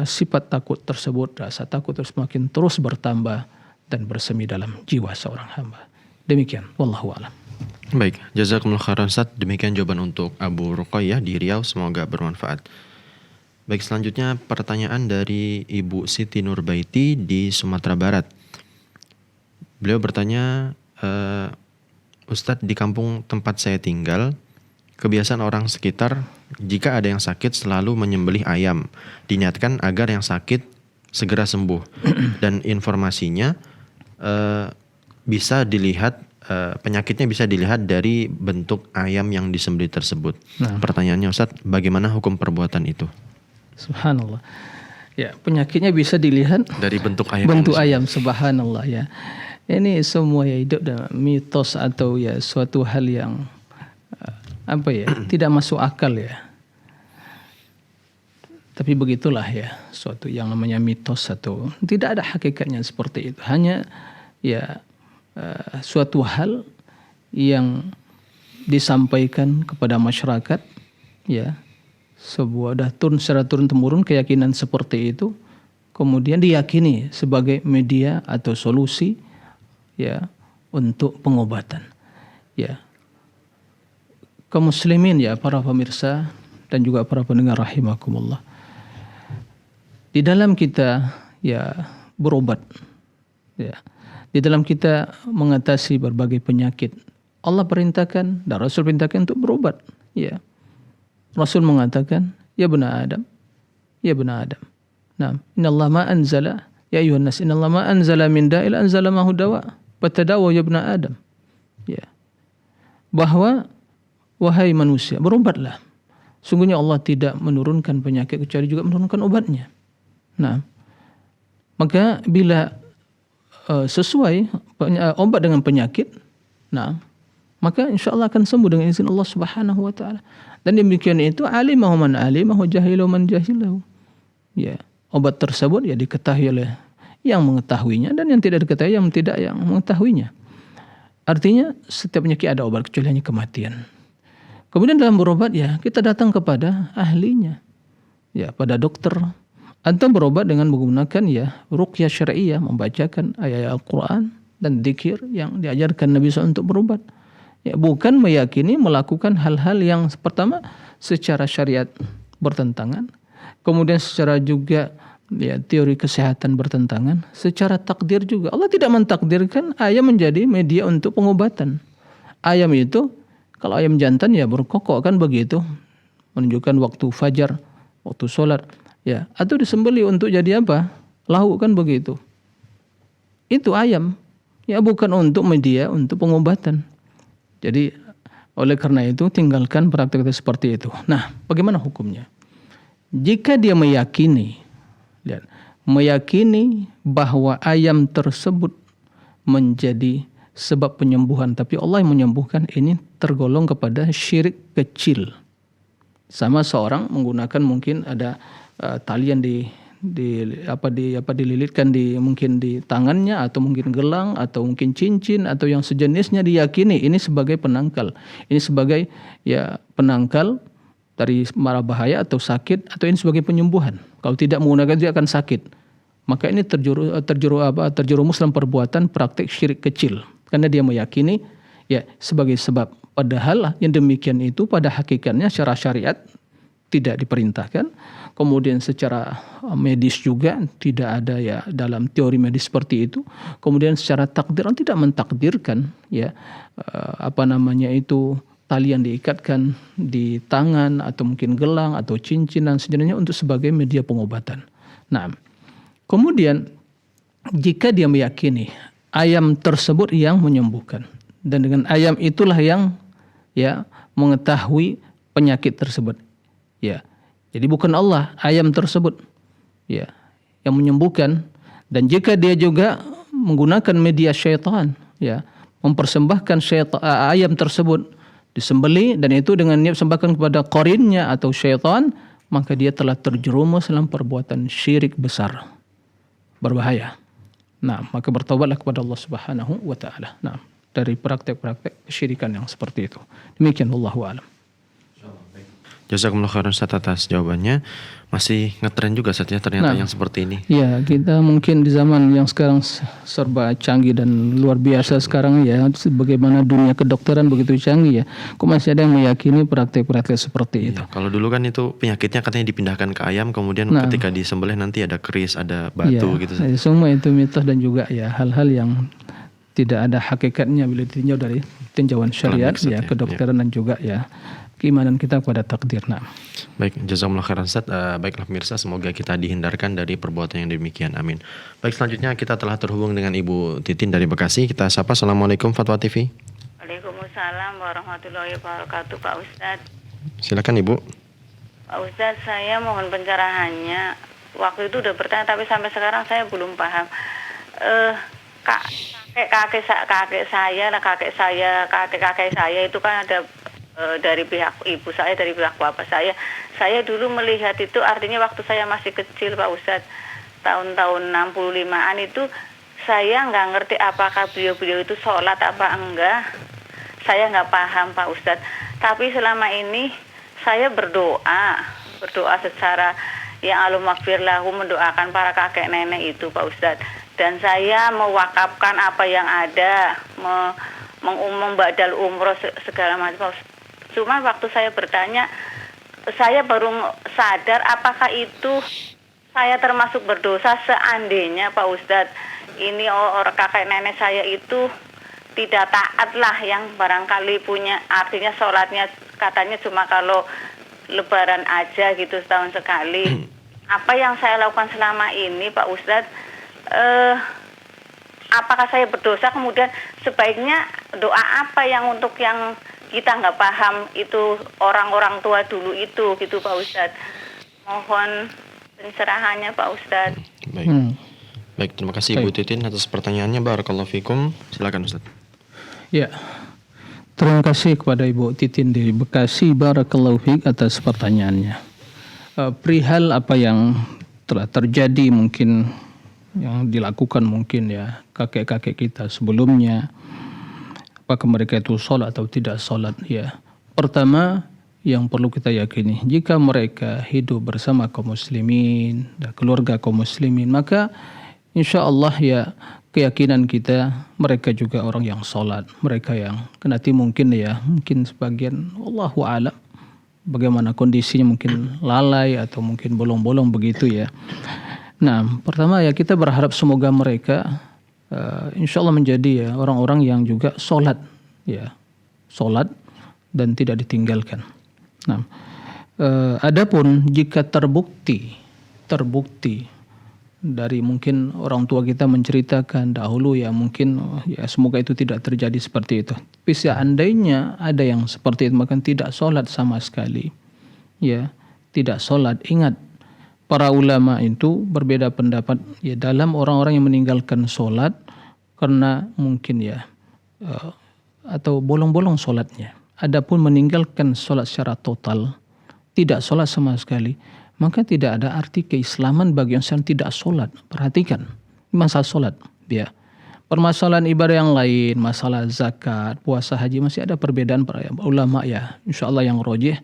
sifat takut tersebut, rasa takut semakin terus bertambah dan bersemi dalam jiwa seorang hamba. Demikian, wallahu a'lam. Baik, jazakumullah khairan Ustaz. Demikian jawaban untuk Abu Ruqayyah di Riau, semoga bermanfaat. Baik, selanjutnya pertanyaan dari Ibu Siti Nurbaiti di Sumatera Barat. Beliau bertanya, Ustadz, di kampung tempat saya tinggal, kebiasaan orang sekitar jika ada yang sakit selalu menyembelih ayam, diniatkan agar yang sakit segera sembuh. Dan informasinya bisa dilihat, penyakitnya bisa dilihat dari bentuk ayam yang disembelih tersebut. Nah, pertanyaannya Ustadz, bagaimana hukum perbuatan itu? Subhanallah. Ya, penyakitnya bisa dilihat dari bentuk ayam. Bentuk ayam, subhanallah ya. Ini semua ya hidup dalam mitos atau ya suatu hal yang tidak masuk akal ya. Tapi begitulah ya, suatu yang namanya mitos atau tidak ada hakikatnya seperti itu. Hanya ya suatu hal yang disampaikan kepada masyarakat ya, sebuah secara turun temurun keyakinan seperti itu, kemudian diyakini sebagai media atau solusi ya untuk pengobatan. Ya, kaum muslimin ya, para pemirsa dan juga para pendengar rahimakumullah, di dalam kita ya berobat, ya di dalam kita mengatasi berbagai penyakit, Allah perintahkan dan Rasul perintahkan untuk berobat. Ya, Rasul mengatakan, ya bena Adam, nah, innallaha ma anzala, ya ayuhan nas, innallaha ma anzala min da'il anzala mahu dawa, fatadawu ya bena Adam. Ya, bahwa wahai manusia, berobatlah. Sungguhnya Allah tidak menurunkan penyakit kecuali juga menurunkan obatnya. Nah, maka bila sesuai obat dengan penyakit, nah, maka insya Allah akan sembuh dengan izin Allah Subhanahu wa taala. Dan demikian itu alimahu man alimahu jahilahu man jahilahu. Ya, obat tersebut ya diketahui oleh yang mengetahuinya dan yang tidak diketahui yang tidak yang mengetahuinya. Artinya setiap penyakit ada obat kecuali hanya kematian. Kemudian dalam berobat ya kita datang kepada ahlinya. Ya, pada dokter, atau berobat dengan menggunakan ya ruqyah syar'iyyah, membacakan ayat Al-Qur'an dan dzikir yang diajarkan Nabi SAW untuk berobat. Ya, bukan meyakini melakukan hal-hal yang pertama secara syariat bertentangan, kemudian secara juga ya teori kesehatan bertentangan, secara takdir juga Allah tidak mentakdirkan ayam menjadi media untuk pengobatan. Ayam itu kalau ayam jantan ya berkokok kan begitu, menunjukkan waktu fajar, waktu sholat ya, atau disembelih untuk jadi apa? Lauk kan begitu. Itu ayam ya, bukan untuk media untuk pengobatan. Jadi oleh karena itu tinggalkan praktek seperti itu. Nah, bagaimana hukumnya? Jika dia meyakini bahwa ayam tersebut menjadi sebab penyembuhan, tapi Allah yang menyembuhkan, ini tergolong kepada syirik kecil. Sama seorang menggunakan mungkin ada talian dililitkan mungkin di tangannya, atau mungkin gelang, atau mungkin cincin, atau yang sejenisnya, diyakini ini sebagai penangkal, ini sebagai ya penangkal dari mara bahaya atau sakit, atau ini sebagai penyembuhan. Kalau tidak menggunakan dia akan sakit. Maka ini terjerumus dalam perbuatan praktik syirik kecil, karena dia meyakini ya sebagai sebab. Padahal yang demikian itu pada hakikatnya secara syariat tidak diperintahkan. Kemudian secara medis juga tidak ada ya dalam teori medis seperti itu. Kemudian secara takdir tidak mentakdirkan ya talian diikatkan di tangan, atau mungkin gelang atau cincin dan sejenisnya untuk sebagai media pengobatan. Nah, kemudian jika dia meyakini ayam tersebut yang menyembuhkan, dan dengan ayam itulah yang ya mengetahui penyakit tersebut. Ya. Jadi bukan Allah, ayam tersebut. Ya, yang menyembuhkan. Dan jika dia juga menggunakan media syaitan, ya, mempersembahkan ayam tersebut disembeli dan itu dengan niat sembahkan kepada qarinnya atau syaitan, maka dia telah terjerumus dalam perbuatan syirik besar. Berbahaya. Nah, maka bertaubatlah kepada Allah Subhanahu wa taala. Nah, dari praktek-praktek kesyirikan yang seperti itu. Demikian wallahu a'lam. Jazakumullah khairan Ustaz atas jawabannya. Masih ngetren juga Ustaz ya ternyata yang seperti ini. Ya, kita mungkin di zaman yang sekarang serba canggih dan luar biasa sekarang ya, bagaimana dunia kedokteran begitu canggih ya. Kok masih ada yang meyakini praktek-praktek seperti itu? Kalau dulu kan itu penyakitnya katanya dipindahkan ke ayam, kemudian ketika disembelih nanti ada keris, ada batu gitu. Semua itu mitos dan juga ya hal-hal yang tidak ada hakikatnya bila ditinjau dari tinjauan syariat ya, kedokteran dan juga ya keimanan kita kepada takdir. Nah. Baik, jazakumullah khairan Ustaz. Baiklah pemirsa, semoga kita dihindarkan dari perbuatan yang demikian. Amin. Baik, selanjutnya kita telah terhubung dengan Ibu Titin dari Bekasi. Kita sapa. Assalamualaikum Fatwa TV. Waalaikumsalam warahmatullahi wabarakatuh Pak Ustaz. Silakan Ibu. Pak Ustaz, saya mohon pencerahannya. Waktu itu udah bertanya tapi sampai sekarang saya belum paham. Kakek saya itu kan ada dari pihak ibu saya, dari pihak bapak saya dulu melihat itu, artinya waktu saya masih kecil Pak Ustadz, tahun-tahun 65-an itu saya nggak ngerti apakah beliau itu sholat apa enggak, saya nggak paham Pak Ustadz. Tapi selama ini saya berdoa secara yang Allahumma lahu, mendoakan para kakek nenek itu Pak Ustadz, dan saya mewakafkan apa yang ada, membadal umroh segala macam. Cuma waktu saya bertanya, saya baru sadar apakah itu saya termasuk berdosa seandainya Pak Ustadz ini orang kakek nenek saya itu tidak taat lah, yang barangkali punya, artinya sholatnya katanya cuma kalau lebaran aja gitu setahun sekali. Apa yang saya lakukan selama ini Pak Ustadz, apakah saya berdosa? Kemudian sebaiknya doa apa yang untuk yang kita nggak paham itu, orang-orang tua dulu itu gitu Pak Ustadz. Mohon pencerahannya Pak Ustadz. Baik, terima kasih Ibu Titin atas pertanyaannya. Barakallahu fikum. Silakan Ustadz. Ya, terima kasih kepada Ibu Titin dari Bekasi. Barakallahu fik atas pertanyaannya. Perihal apa yang telah terjadi mungkin yang dilakukan mungkin ya kakek-kakek kita sebelumnya, apakah mereka itu sholat atau tidak sholat ya. Pertama yang perlu kita yakini, jika mereka hidup bersama kaum muslimin dan keluarga kaum muslimin, maka insya Allah ya keyakinan kita mereka juga orang yang sholat. Mereka yang nanti mungkin sebagian Allahu a'lam bagaimana kondisinya, mungkin lalai atau mungkin bolong-bolong begitu ya. Nah, pertama ya kita berharap semoga mereka insya Allah menjadi ya orang-orang yang juga sholat dan tidak ditinggalkan. Nah, adapun jika terbukti dari mungkin orang tua kita menceritakan dahulu ya, mungkin ya semoga itu tidak terjadi seperti itu. Tapi seandainya ada yang seperti itu, maka tidak sholat sama sekali, ya tidak sholat. Ingat, para ulama itu berbeda pendapat ya dalam orang-orang yang meninggalkan sholat karena mungkin ya atau bolong-bolong sholatnya. Adapun meninggalkan sholat secara total, tidak sholat sama sekali, maka tidak ada arti keislaman bagi yang tidak sholat. Perhatikan, masalah sholat ya. Permasalahan ibadah yang lain, masalah zakat, puasa, haji, masih ada perbedaan para ulama ya. Insya Allah yang rojih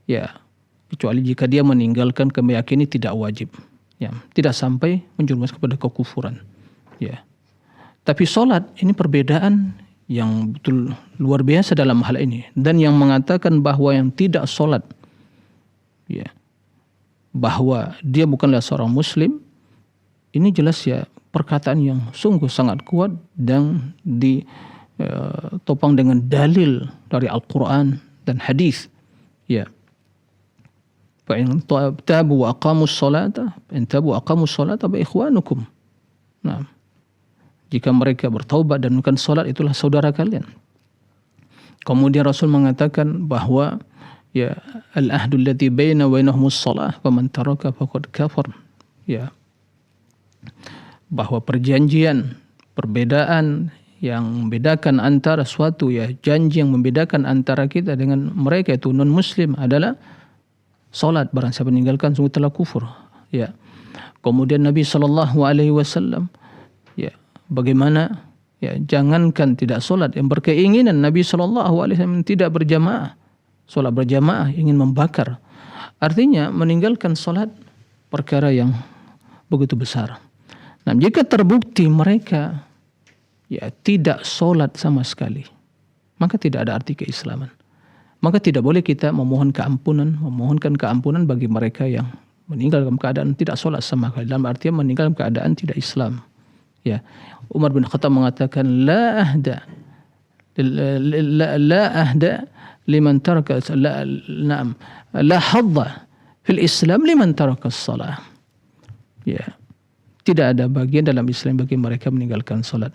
ya, kecuali jika dia meninggalkan meyakini tidak wajib ya, tidak sampai menjerumus kepada kekufuran ya. Tapi sholat ini perbedaan yang betul luar biasa dalam hal ini. Dan yang mengatakan bahwa yang tidak sholat ya, bahwa dia bukanlah seorang muslim, ini jelas ya perkataan yang sungguh sangat kuat dan ditopang dengan dalil dari Al-Quran dan hadis ya. Fa in tabu wa aqamus salata fa ikhwanukum. Nah, jika mereka bertaubat dan melakukan salat, itulah saudara kalian. Kemudian Rasul mengatakan bahwa ya al-ahdu alladhi baina wa bainahumus shalah wa man taraka faqad kafar, ya, bahwa perjanjian, perbedaan yang membedakan antara suatu, ya, janji yang membedakan antara kita dengan mereka itu non muslim adalah salat. Barang siapa meninggalkan sungguh telah kufur, ya. Kemudian Nabi SAW, ya, bagaimana, ya, jangankan tidak salat, yang berkeinginan Nabi SAW tidak berjamaah, salat berjamaah, ingin membakar. Artinya meninggalkan salat perkara yang begitu besar. Nah, jika terbukti mereka, ya, tidak sholat sama sekali, maka tidak ada arti keislaman. Maka tidak boleh kita memohonkan keampunan bagi mereka yang meninggal dalam keadaan tidak sholat sama sekali. Dalam artian meninggal dalam keadaan tidak Islam. Ya, Umar bin Khattab mengatakan la ahda liman taraka la hadda fil Islam liman taraka as-salah. Ya, tidak ada bagian dalam Islam bagi mereka meninggalkan sholat.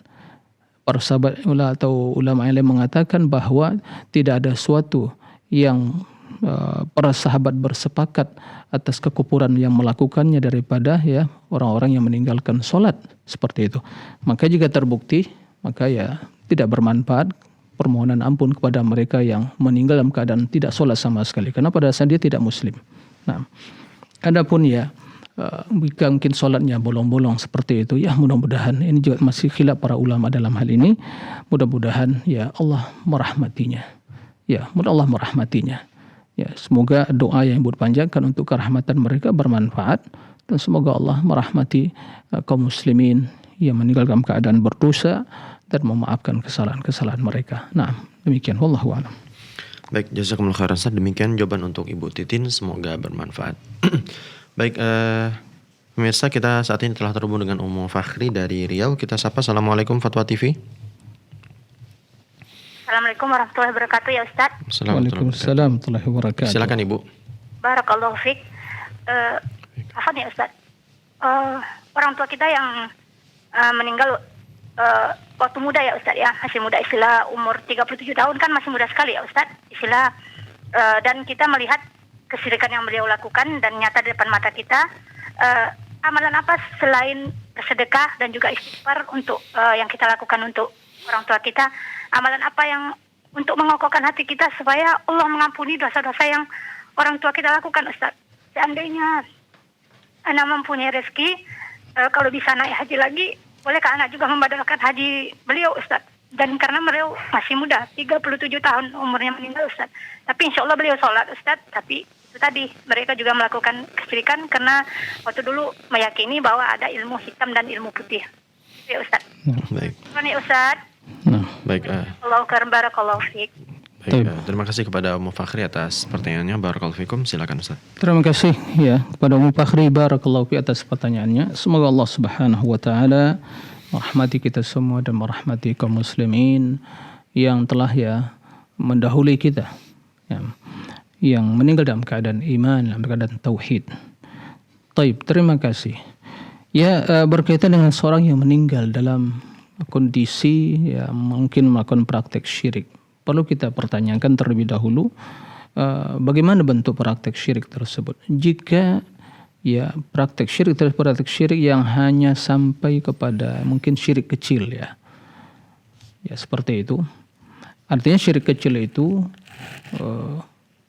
Para sahabat atau ulama yang mengatakan bahwa tidak ada suatu yang para sahabat bersepakat atas kekufuran yang melakukannya daripada, ya, orang-orang yang meninggalkan sholat seperti itu. Maka jika terbukti, maka, ya, tidak bermanfaat permohonan ampun kepada mereka yang meninggal dalam keadaan tidak sholat sama sekali, karena pada dasarnya dia tidak muslim. Nah, adapun, ya, mungkin sholatnya bolong-bolong seperti itu, ya, mudah-mudahan ini juga masih khilaf para ulama dalam hal ini. Mudah-mudahan, ya, Allah merahmatinya, ya, Allah merahmatinya, ya. Semoga doa yang Ibu panjatkan untuk kerahmatan mereka bermanfaat, dan semoga Allah merahmati kaum muslimin yang meninggal dalam keadaan berdosa dan memaafkan kesalahan-kesalahan mereka. Nah, demikian, wallahu a'lam. Baik, jazakumullah khairan Ustaz. Demikian jawaban untuk Ibu Titin, semoga bermanfaat. Baik, pemirsa, kita saat ini telah terhubung dengan Ummu Fakhri dari Riau. Kita sapa. Assalamualaikum Fatwa TV. Assalamualaikum warahmatullahi wabarakatuh, ya Ustaz. Waalaikumsalam warahmatullahi wabarakatuh. Silakan Ibu. Barakallahu fiik. Afwan ya Ustaz. Orang tua kita yang meninggal waktu muda, ya Ustaz, ya, masih muda, istilah umur 37 tahun kan masih muda sekali, ya Ustaz. Istilah dan kita melihat kesyirikan yang beliau lakukan dan nyata di depan mata kita. Amalan apa selain bersedekah dan juga istighfar untuk yang kita lakukan untuk orang tua kita? Amalan apa yang untuk mengokohkan hati kita supaya Allah mengampuni dosa-dosa yang orang tua kita lakukan, Ustaz? Seandainya anak mempunyai rezeki, kalau bisa naik haji lagi, bolehkah anak juga membadalkan haji beliau, Ustaz? Dan karena beliau masih muda, 37 tahun umurnya meninggal, Ustaz. Tapi insya Allah beliau sholat, Ustaz. Tapi itu tadi, mereka juga melakukan kesyirikan karena waktu dulu meyakini bahwa ada ilmu hitam dan ilmu putih. Ya Ustaz. Baik. Ya Ustaz. Baik. Allahu akbar, barakallahu fiik. Baik, terima kasih kepada Ummu Fakhri atas pertanyaannya. Barakallahu fikum. Silakan Ustaz. Terima kasih, ya, kepada Ummu Fakhri, barakallahu fiik, atas pertanyaannya. Semoga Allah Subhanahu wa taala merahmati kita semua dan merahmati kaum muslimin yang telah, ya, mendahului kita, ya, yang meninggal dalam keadaan iman, dalam keadaan tauhid. Taib, terima kasih. Ya, berkaitan dengan seorang yang meninggal dalam kondisi, ya, mungkin melakukan praktek syirik, perlu kita pertanyakan terlebih dahulu bagaimana bentuk praktek syirik tersebut. Jika, ya, praktek syirik yang hanya sampai kepada mungkin syirik kecil, ya, seperti itu. Artinya syirik kecil itu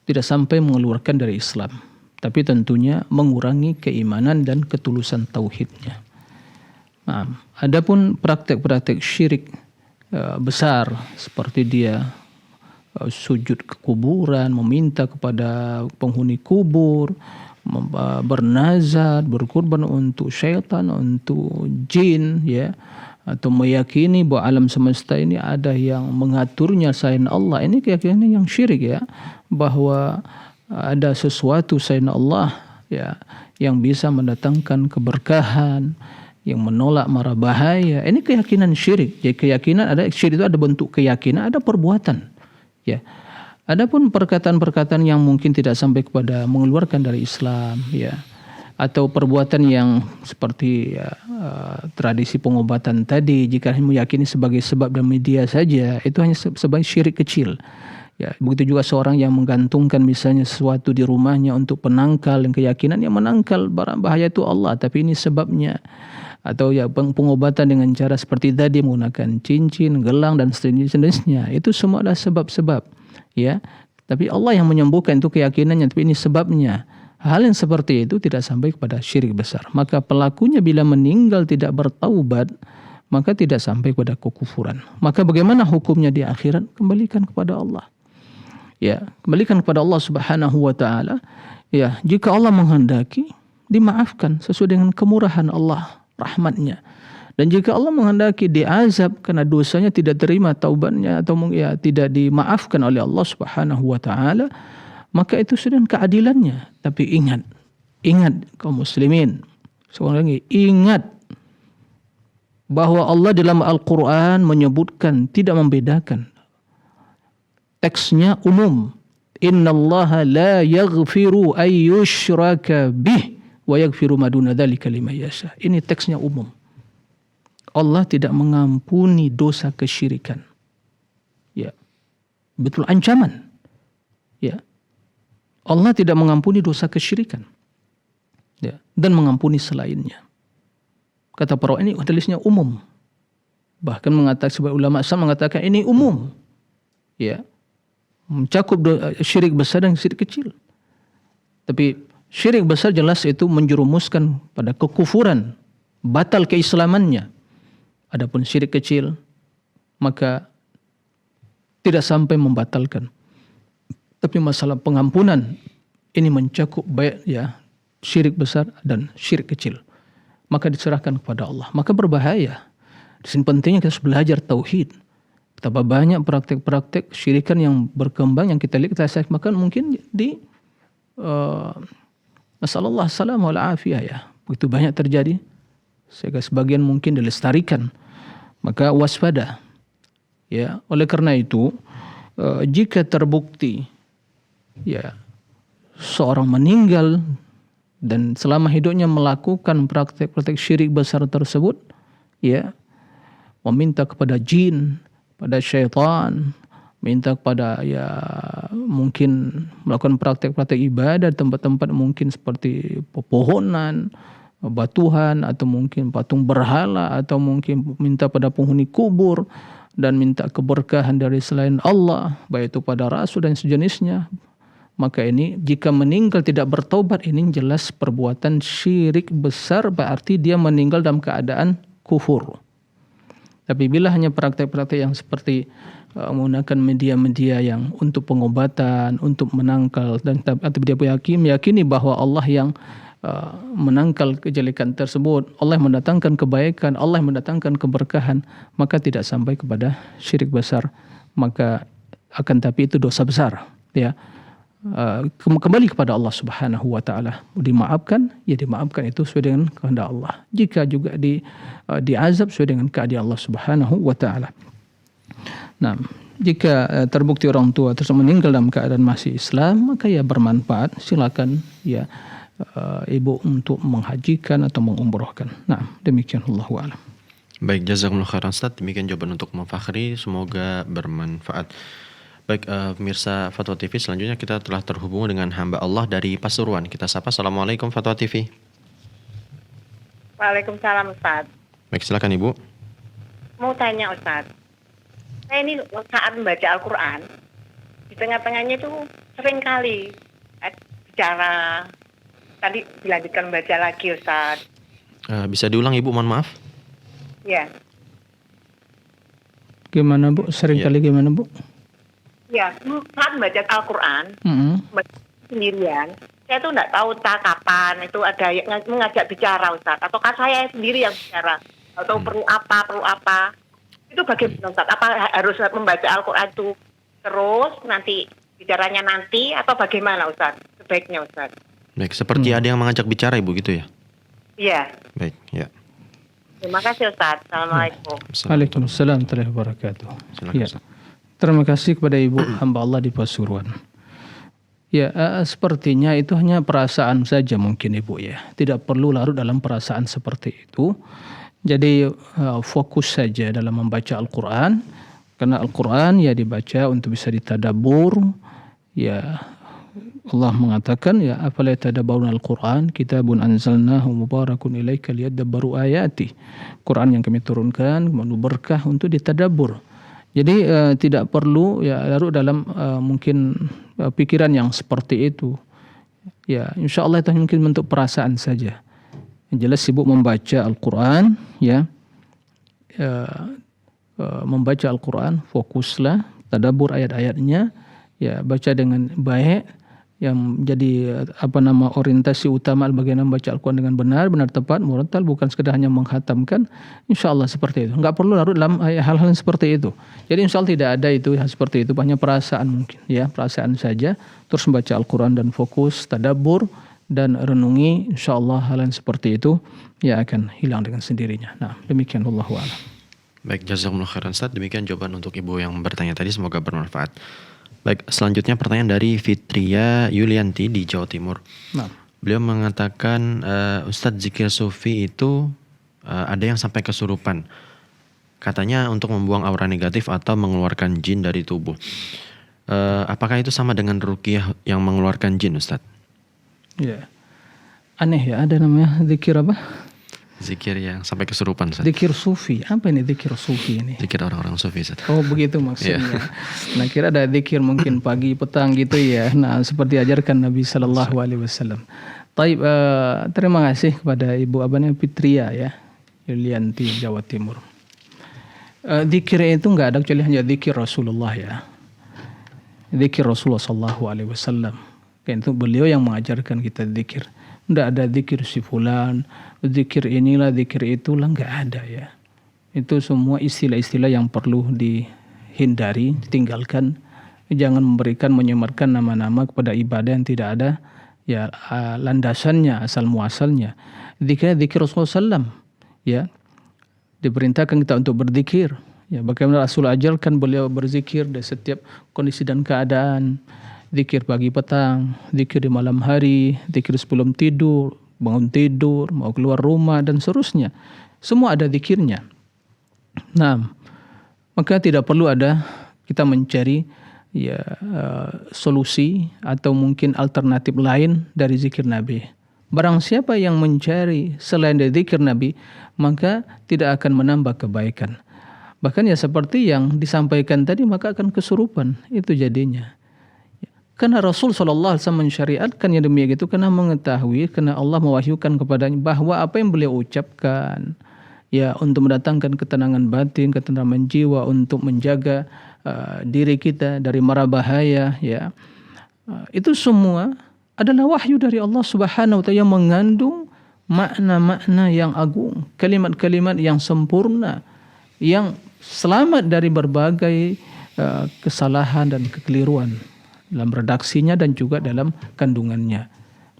tidak sampai mengeluarkan dari Islam, tapi tentunya mengurangi keimanan dan ketulusan tauhidnya. Nah, adapun praktek-praktek syirik besar seperti dia sujud ke kuburan, meminta kepada penghuni kubur, bernazar, berkurban untuk syaitan, untuk jin, ya, atau meyakini bahwa alam semesta ini ada yang mengaturnya selain Allah. Ini keyakinan yang syirik, ya, bahwa ada sesuatu selain Allah, ya, yang bisa mendatangkan keberkahan, yang menolak mara bahaya. Ini keyakinan syirik. Jadi keyakinan ada, syirik itu ada bentuk keyakinan, ada perbuatan, ya. Adapun perkataan-perkataan yang mungkin tidak sampai kepada mengeluarkan dari Islam, ya, atau perbuatan yang seperti, ya, tradisi pengobatan tadi, jika meyakini sebagai sebab dan media saja, itu hanya sebagai syirik kecil Ya, begitu juga seorang yang menggantungkan misalnya sesuatu di rumahnya untuk penangkal dan keyakinan yang menangkal barang bahaya itu Allah, tapi ini sebabnya. Atau ya pengobatan dengan cara seperti tadi menggunakan cincin, gelang dan sejenisnya. Itu semua adalah sebab-sebab. Ya, tapi Allah yang menyembuhkan itu keyakinannya, tapi ini sebabnya. Hal yang seperti itu tidak sampai kepada syirik besar. Maka pelakunya bila meninggal tidak bertaubat, maka tidak sampai kepada kekufuran. Maka bagaimana hukumnya di akhirat? Kembalikan kepada Allah. Ya, kembalikan kepada Allah Subhanahu wa taala. Ya, jika Allah menghendaki, dimaafkan sesuai dengan kemurahan Allah, rahmatnya. Dan jika Allah menghendaki diazab karena dosanya tidak terima taubatnya atau ya tidak dimaafkan oleh Allah Subhanahu wa taala, maka itu sudah keadilannya. Tapi ingat kaum muslimin, seorang lagi ingat bahwa Allah dalam Al-Qur'an menyebutkan tidak membedakan. Teksnya umum. Innallaha la yaghfiru ay yushraka bih wa yaghfiru ma duna dzalika liman yasha. Ini teksnya umum. Allah tidak mengampuni dosa kesyirikan. Ya. Betul ancaman. Ya. Allah tidak mengampuni dosa kesyirikan. Ya, dan mengampuni selainnya. Kata para ini hadisnya umum. Bahkan mengatakan sebagai ulama mengatakan ini umum. Ya. Mencakup syirik besar dan syirik kecil. Tapi syirik besar jelas itu menjerumuskan pada kekufuran, batal keislamannya. Adapun syirik kecil maka tidak sampai membatalkan. Tapi masalah pengampunan ini mencakup baik ya syirik besar dan syirik kecil. Maka diserahkan kepada Allah. Maka berbahaya. Di sini pentingnya kita harus belajar tauhid. Betapa banyak praktek-praktek syirikan yang berkembang yang kita lihat, kita makan mungkin di masalah salam wal afiyah ya. Begitu banyak terjadi. Sehingga sebagian mungkin dilestarikan. Maka waspada. Ya, oleh karena itu jika terbukti ya seorang meninggal dan selama hidupnya melakukan praktek-praktek syirik besar tersebut, ya meminta kepada jin, pada syaitan, minta kepada ya mungkin melakukan praktek-praktek ibadah tempat-tempat mungkin seperti pepohonan, batuhan atau mungkin patung berhala atau mungkin minta pada penghuni kubur dan minta keberkahan dari selain Allah, baik itu pada rasul dan sejenisnya. Maka ini jika meninggal tidak bertaubat, ini jelas perbuatan syirik besar, berarti dia meninggal dalam keadaan kufur. Tapi bila hanya praktek-praktek yang seperti menggunakan media-media yang untuk pengobatan, untuk menangkal dan atau dia meyakini bahwa Allah yang menangkal kejelekan tersebut, Allah yang mendatangkan kebaikan, Allah yang mendatangkan keberkahan, maka tidak sampai kepada syirik besar. Maka akan tapi itu dosa besar, ya. Kembali kepada Allah Subhanahu wa taala. Dimaafkan, ya dimaafkan itu sesuai dengan kehendak Allah. Jika juga diazab sesuai dengan keadilan Allah Subhanahu wa taala. Nah, jika terbukti orang tua tersebut meninggal dalam keadaan masih Islam, maka ya bermanfaat, silakan ya ibu untuk menghajikan atau mengumrohkan. Nah, demikian Allahu a'lam. Baik, jazakumullah khairan Ustaz. Demikian jawaban untuk Mufakhri, semoga bermanfaat. Baik, pemirsa Fatwa TV, selanjutnya kita telah terhubung dengan hamba Allah dari Pasuruan. Kita sapa. Assalamualaikum Fatwa TV. Waalaikumsalam Ustaz. Baik, silakan Ibu. Mau tanya Ustaz, saya ini saat membaca Al-Quran, di tengah-tengahnya itu sering kali bicara, tadi dilanjutkan baca lagi Ustaz. Bisa diulang Ibu, mohon maaf. Ya. Gimana Bu? Sering kali gimana Bu? Ya, saat membaca Al-Quran, sendirian, saya tuh nggak tahu kapan itu ada yang mengajak bicara Ustaz, ataukah saya sendiri yang bicara, atau perlu apa. Itu bagaimana Ustaz? Apa harus membaca Al-Quran itu terus, nanti bicaranya nanti, atau bagaimana Ustaz? Sebaiknya Ustaz. Baik, seperti ada yang mengajak bicara Ibu gitu ya? Iya. Baik, ya. Terima kasih Ustaz. Assalamualaikum. Waalaikumsalam warahmatullahi wabarakatuh. Silakan, Ya. Ustaz. Terima kasih kepada Ibu hamba Allah di Pasuruan. Ya, sepertinya itu hanya perasaan saja mungkin Ibu ya. Tidak perlu larut dalam perasaan seperti itu. Jadi fokus saja dalam membaca Al-Quran. Karena Al-Quran ya dibaca untuk bisa ditadabbur. Ya Allah mengatakan ya afala yatadabbaruna al-Quran kitabun anzalnahu mubarakun ilaika liyadabbaru ayati. Quran yang kami turunkan penuh berkah untuk ditadabbur. Jadi tidak perlu ya larut dalam mungkin pikiran yang seperti itu. Ya insyaallah itu mungkin bentuk perasaan saja. Yang jelas sibuk membaca Al-Quran ya. Membaca Al-Quran, fokuslah, tadabbur ayat-ayatnya, ya baca dengan baik, yang jadi orientasi utama bagaimana membaca Al-Quran dengan benar tepat, murattal, bukan sekedar hanya menghatamkan. InsyaAllah seperti itu. Enggak perlu larut dalam hal-hal yang seperti itu. Jadi InsyaAllah tidak ada itu hal seperti itu, hanya perasaan mungkin, ya perasaan saja. Terus membaca Al-Quran dan fokus, tadabbur dan renungi, InsyaAllah hal yang seperti itu ya akan hilang dengan sendirinya. Nah, demikian wallahu a'lam. Baik, jazakumullah khairan Ustaz. Demikian jawaban untuk Ibu yang bertanya tadi, semoga bermanfaat. Baik, selanjutnya pertanyaan dari Fitria Yulianti di Jawa Timur. Nah. Beliau mengatakan, Ustadz, zikir sufi itu ada yang sampai kesurupan. Katanya untuk membuang aura negatif atau mengeluarkan jin dari tubuh. Apakah itu sama dengan ruqyah yang mengeluarkan jin, Ustadz? Ya, aneh ya, ada namanya zikir apa? Zikir yang sampai kesurupan, Ustaz. Zikir sufi. Apa ini zikir sufi ini? Zikir orang-orang sufi, Ustaz. Oh, begitu maksudnya. Nah, kira ada zikir mungkin pagi, petang gitu ya. Nah, seperti ajarkan Nabi sallallahu alaihi wasallam. Taib, terima kasih kepada Ibu Fitria ya, Yulianti, Jawa Timur. Zikir itu enggak ada kecuali hanya zikir Rasulullah ya. Zikir Rasulullah sallallahu alaihi wasallam. Kan itu beliau yang mengajarkan kita zikir. Tidak ada zikir si fulan, zikir inilah, zikir itulah, enggak ada ya. Itu semua istilah-istilah yang perlu dihindari, ditinggalkan. Jangan menyematkan nama-nama kepada ibadah yang tidak ada ya landasannya, asal muasalnya. Zikir Rasulullah SAW ya. Diperintahkan kita untuk berzikir. Ya, bagaimana Rasul ajarkan beliau berzikir di setiap kondisi dan keadaan. Zikir pagi petang, zikir di malam hari, zikir sebelum tidur, bangun tidur, mau keluar rumah dan seterusnya. Semua ada zikirnya. Nah, maka tidak perlu ada kita mencari ya solusi atau mungkin alternatif lain dari zikir Nabi. Barang siapa yang mencari selain dari zikir Nabi, maka tidak akan menambah kebaikan. Bahkan ya seperti yang disampaikan tadi, maka akan kesurupan. Itu jadinya. Karena Rasul SAW mensyariatkan yang demikian itu karena mengetahui, karena Allah mewahyukan kepadanya bahwa apa yang beliau ucapkan ya untuk mendatangkan ketenangan batin, ketenangan jiwa, untuk menjaga diri kita dari mara bahaya ya. Itu semua adalah wahyu dari Allah Subhanahu wa taala yang mengandung makna-makna yang agung, kalimat-kalimat yang sempurna, yang selamat dari berbagai kesalahan dan kekeliruan dalam redaksinya dan juga dalam kandungannya.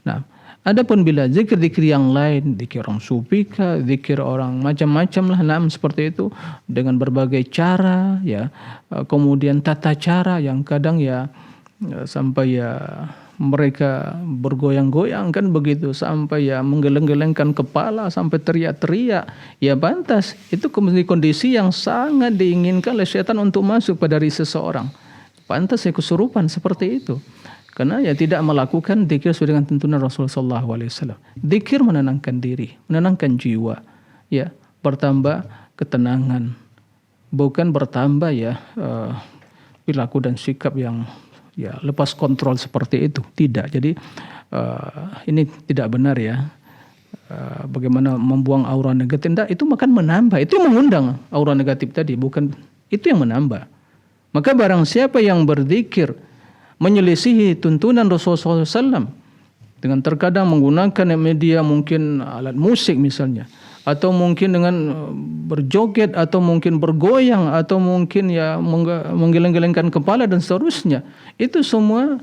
Nah, adapun bila zikir-zikir yang lain, zikir orang sufi, zikir orang macam-macam lah, seperti itu dengan berbagai cara ya, kemudian tata cara yang kadang ya sampai ya mereka bergoyang-goyang kan begitu, sampai ya menggeleng-gelengkan kepala, sampai teriak-teriak, ya pantas itu kondisi yang sangat diinginkan oleh setan untuk masuk pada diri seseorang. Pantas ya kesurupan seperti itu. Karena ya tidak melakukan zikir sesuai dengan tuntunan Rasulullah SAW. Zikir menenangkan diri, menenangkan jiwa, ya bertambah ketenangan, bukan bertambah ya perilaku dan sikap yang ya lepas kontrol seperti itu. Tidak. Jadi ini tidak benar ya. Bagaimana membuang aura negatif? Itu makan menambah. Itu yang mengundang aura negatif tadi, bukan itu yang menambah. Maka barang siapa yang berzikir menyelisihi tuntunan Rasulullah SAW dengan terkadang menggunakan media mungkin alat musik misalnya, atau mungkin dengan berjoget, atau mungkin bergoyang, atau mungkin ya menggeleng-gelengkan kepala dan seterusnya, itu semua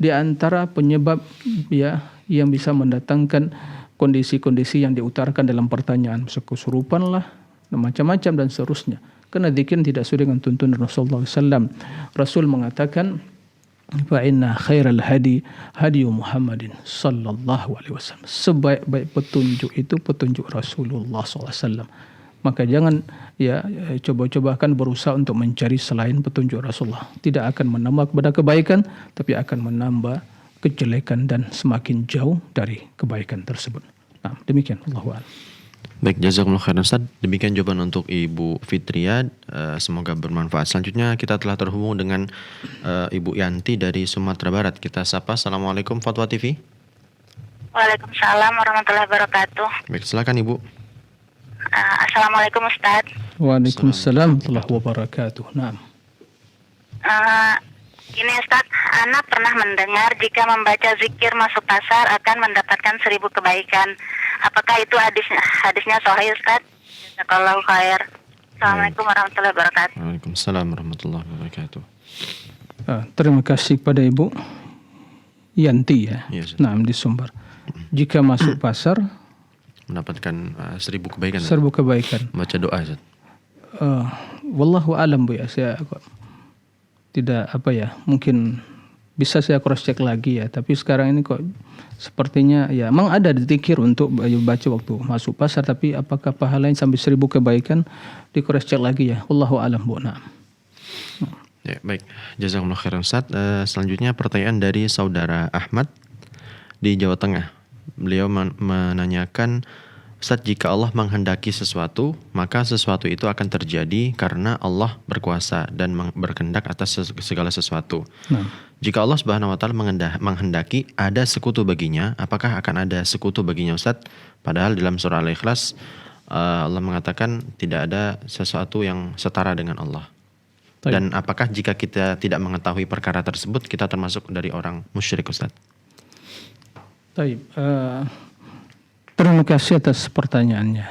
di antara penyebab ya yang bisa mendatangkan kondisi-kondisi yang diutarakan dalam pertanyaan, kesurupan lah, macam-macam dan seterusnya. Karena zikir tidak sesuai dengan tuntunan Rasulullah SAW. Rasul mengatakan, fa inna khairal hadi Muhammadin sallallahu alaihi wasallam. Sebaik-baik petunjuk itu petunjuk Rasulullah SAW. Maka jangan coba-coba akan berusaha untuk mencari selain petunjuk Rasulullah. Tidak akan menambah kepada kebaikan, tapi akan menambah kejelekan dan semakin jauh dari kebaikan tersebut. Nah, demikian. Allahu a'lam. Baik, jazakumullah khairan Ustaz. Demikian jawaban untuk Ibu Fitria. Semoga bermanfaat. Selanjutnya kita telah terhubung dengan Ibu Yanti dari Sumatera Barat. Kita sapa. Assalamualaikum Fatwa TV. Waalaikumsalam warahmatullahi wabarakatuh. Baik, silakan Ibu. Assalamualaikum Ustaz. Waalaikumsalam warahmatullahi wabarakatuh. Naam. Ini Ustaz, anak pernah mendengar jika membaca zikir masuk pasar akan mendapatkan 1000 kebaikan. Apakah itu hadisnya sahih Ustaz? Jazakallahu khair. Assalamualaikum warahmatullahi wabarakatuh. Waalaikumsalam warahmatullahi wabarakatuh. Terima kasih kepada Ibu Yanti ya. Yes. Naam, di Sumber. Jika masuk pasar mendapatkan 1000 kebaikan. 1000 kebaikan. Baca doa Ustaz. Wallahu alam Bu ya. Saya tidak mungkin bisa saya cross check lagi ya, tapi sekarang ini kok sepertinya ya memang ada zikir untuk baca waktu masuk pasar, tapi apakah pahalanya sampai 1000 kebaikan, di cross check lagi ya. Wallahu alam Bu. Nah. Ya, baik. Jazakumullah khairan Ustaz. Selanjutnya pertanyaan dari saudara Ahmad di Jawa Tengah. Beliau menanyakan, Ustaz, jika Allah menghendaki sesuatu, maka sesuatu itu akan terjadi karena Allah berkuasa dan berkehendak atas segala sesuatu. Nah. Jika Allah Subhanahu wa taala menghendaki ada sekutu baginya, apakah akan ada sekutu baginya Ustaz? Padahal dalam surah Al-Ikhlas Allah mengatakan tidak ada sesuatu yang setara dengan Allah. Taib. Dan apakah jika kita tidak mengetahui perkara tersebut, kita termasuk dari orang musyrik Ustaz? Taib. Terima kasih atas pertanyaannya.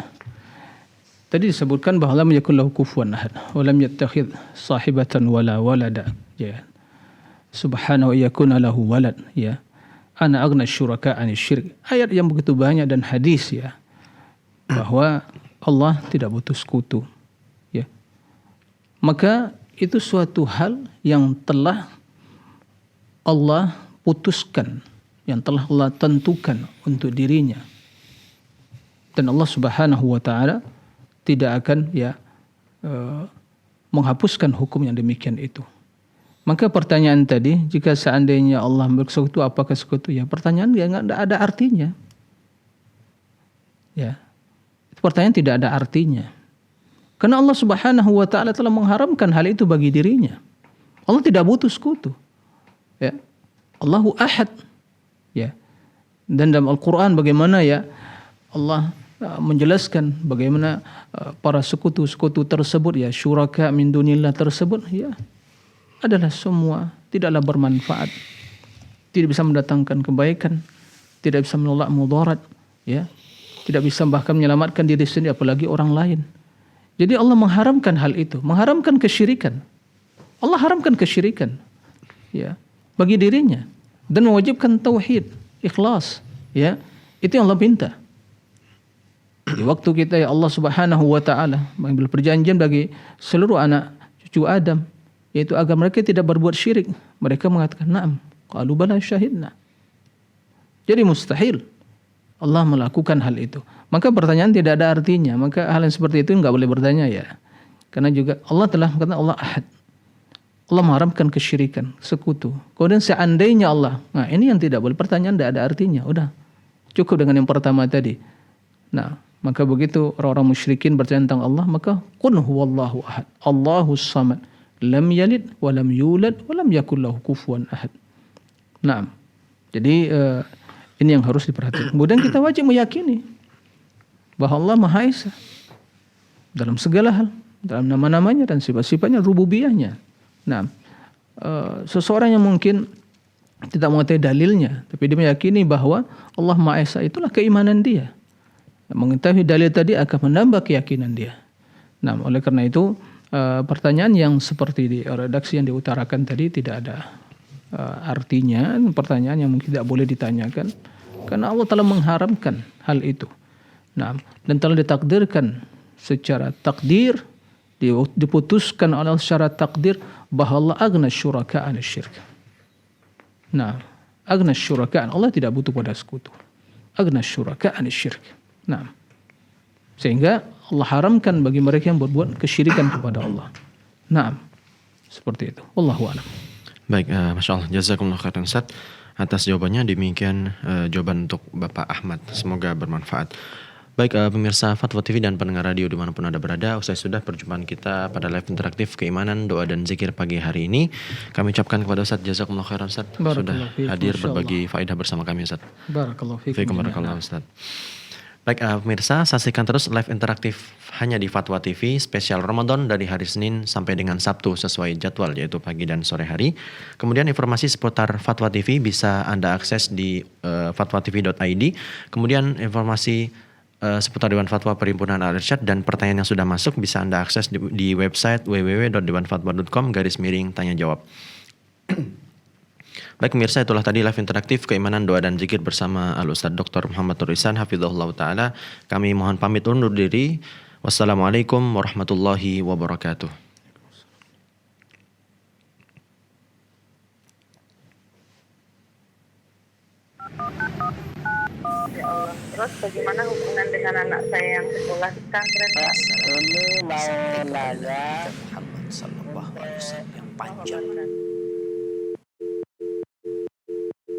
Tadi disebutkan bahawa lam yakul lahu kufuwan ahad wa lam yattakhidh sahibatan wala walada. Ya. Subhanahu yakuna lahu walad, ya. Ana aghna syuraka 'anil syirk. Ayat yang begitu banyak dan hadis ya. Bahwa Allah tidak butuh sekutu. Ya. Maka itu suatu hal yang telah Allah putuskan, yang telah Allah tentukan untuk dirinya. Dan Allah Subhanahu wa taala tidak akan menghapuskan hukum yang demikian itu. Maka pertanyaan tadi, jika seandainya Allah bersekutu, apakah sekutu? Ya, pertanyaan yang tidak ada artinya. Ya. Pertanyaan tidak ada artinya. Karena Allah Subhanahu wa taala telah mengharamkan hal itu bagi dirinya. Allah tidak butuh sekutu. Ya. Allahu Ahad. Ya. Dan dalam Al-Qur'an bagaimana ya Allah menjelaskan bagaimana para sekutu-sekutu tersebut ya, syuraka min dunillah tersebut ya adalah semua tidaklah bermanfaat, tidak bisa mendatangkan kebaikan, tidak bisa menolak mudarat, ya, tidak bisa bahkan menyelamatkan diri sendiri apalagi orang lain. Jadi Allah mengharamkan hal itu, mengharamkan kesyirikan. Allah haramkan kesyirikan, ya, bagi dirinya dan mewajibkan tauhid, ikhlas, ya, itu yang Allah minta. Di waktu kita ya Allah Subhanahu wa taala mengambil perjanjian bagi seluruh anak cucu Adam, yaitu agar mereka tidak berbuat syirik. Mereka mengatakan na'am, qalu bala syahidna. Jadi mustahil Allah melakukan hal itu. Maka pertanyaan tidak ada artinya. Maka hal yang seperti itu enggak boleh bertanya ya. Karena juga Allah telah mengatakan Allah Ahad. Allah mengharamkan kesyirikan, sekutu. Kemudian seandainya Allah, nah ini yang tidak boleh, pertanyaan tidak ada artinya. Udah cukup dengan yang pertama tadi. Nah, maka begitu orang-orang musyrikin bertanya tentang Allah, maka qul huwallahu ahad, Allahus samad, lam yalid wa lam yulad wa lam yakul lahu kufuwan ahad. Naam. Jadi ini yang harus diperhatikan. Kemudian kita wajib meyakini bahwa Allah Maha Esa dalam segala hal, dalam nama-namanya dan sifat-sifatnya, rububiyahnya. Nah, seseorang yang mungkin tidak mengetahui dalilnya, tapi dia meyakini bahwa Allah Maha Esa, itulah keimanan dia. Mengetahui dalil tadi akan menambah keyakinan dia. Nah, oleh karena itu pertanyaan yang seperti di redaksi yang diutarakan tadi tidak ada artinya, pertanyaan yang mungkin tidak boleh ditanyakan karena Allah telah mengharamkan hal itu. Nah, dan telah ditakdirkan secara takdir, diputuskan oleh secara takdir bahwa Allah aghna syuraka 'anil syirk. Nah, aghna syuraka, Allah tidak butuh pada sekutu. Aghna syuraka 'anil syirk. Nah, Sehingga Allah haramkan bagi mereka yang berbuat kesyirikan kepada Allah. Naam. Seperti itu. Wallahu a'lam. Baik, Masya Allah. Jazakumullah khairan Ustaz atas jawabannya. Demikian jawaban untuk Bapak Ahmad. Semoga bermanfaat. Baik, pemirsa Fatwa TV dan pendengar radio dimanapun Anda berada, usai sudah perjumpaan kita pada live interaktif keimanan, doa dan zikir pagi hari ini. Kami ucapkan kepada Ustaz jazakumullah khairan Ustaz sudah hadir berbagi faedah bersama kami Ustaz. Barakallahu fiikum. Barakallahu Ustaz. Baik, pemirsa, saksikan terus live interaktif hanya di Fatwa TV spesial Ramadan dari hari Senin sampai dengan Sabtu sesuai jadwal yaitu pagi dan sore hari. Kemudian informasi seputar Fatwa TV bisa Anda akses di fatwatv.id. Kemudian informasi seputar Dewan Fatwa Perhimpunan Al-Irsyad dan pertanyaan yang sudah masuk bisa Anda akses di website www.dewanfatwa.com/tanya jawab. Baik pemirsa, itulah tadi live interaktif keimanan, doa dan zikir bersama Al-Ustaz Dr. Muhammad Nur Ihsan hafizahullah taala. Kami mohon pamit undur diri. Wassalamualaikum warahmatullahi wabarakatuh. Ya Allah. Terus bagaimana hubungan dengan anak saya yang sekolah di pesantren? Ini mau nanya Muhammad sallallahu alaihi wasallam yang panjang.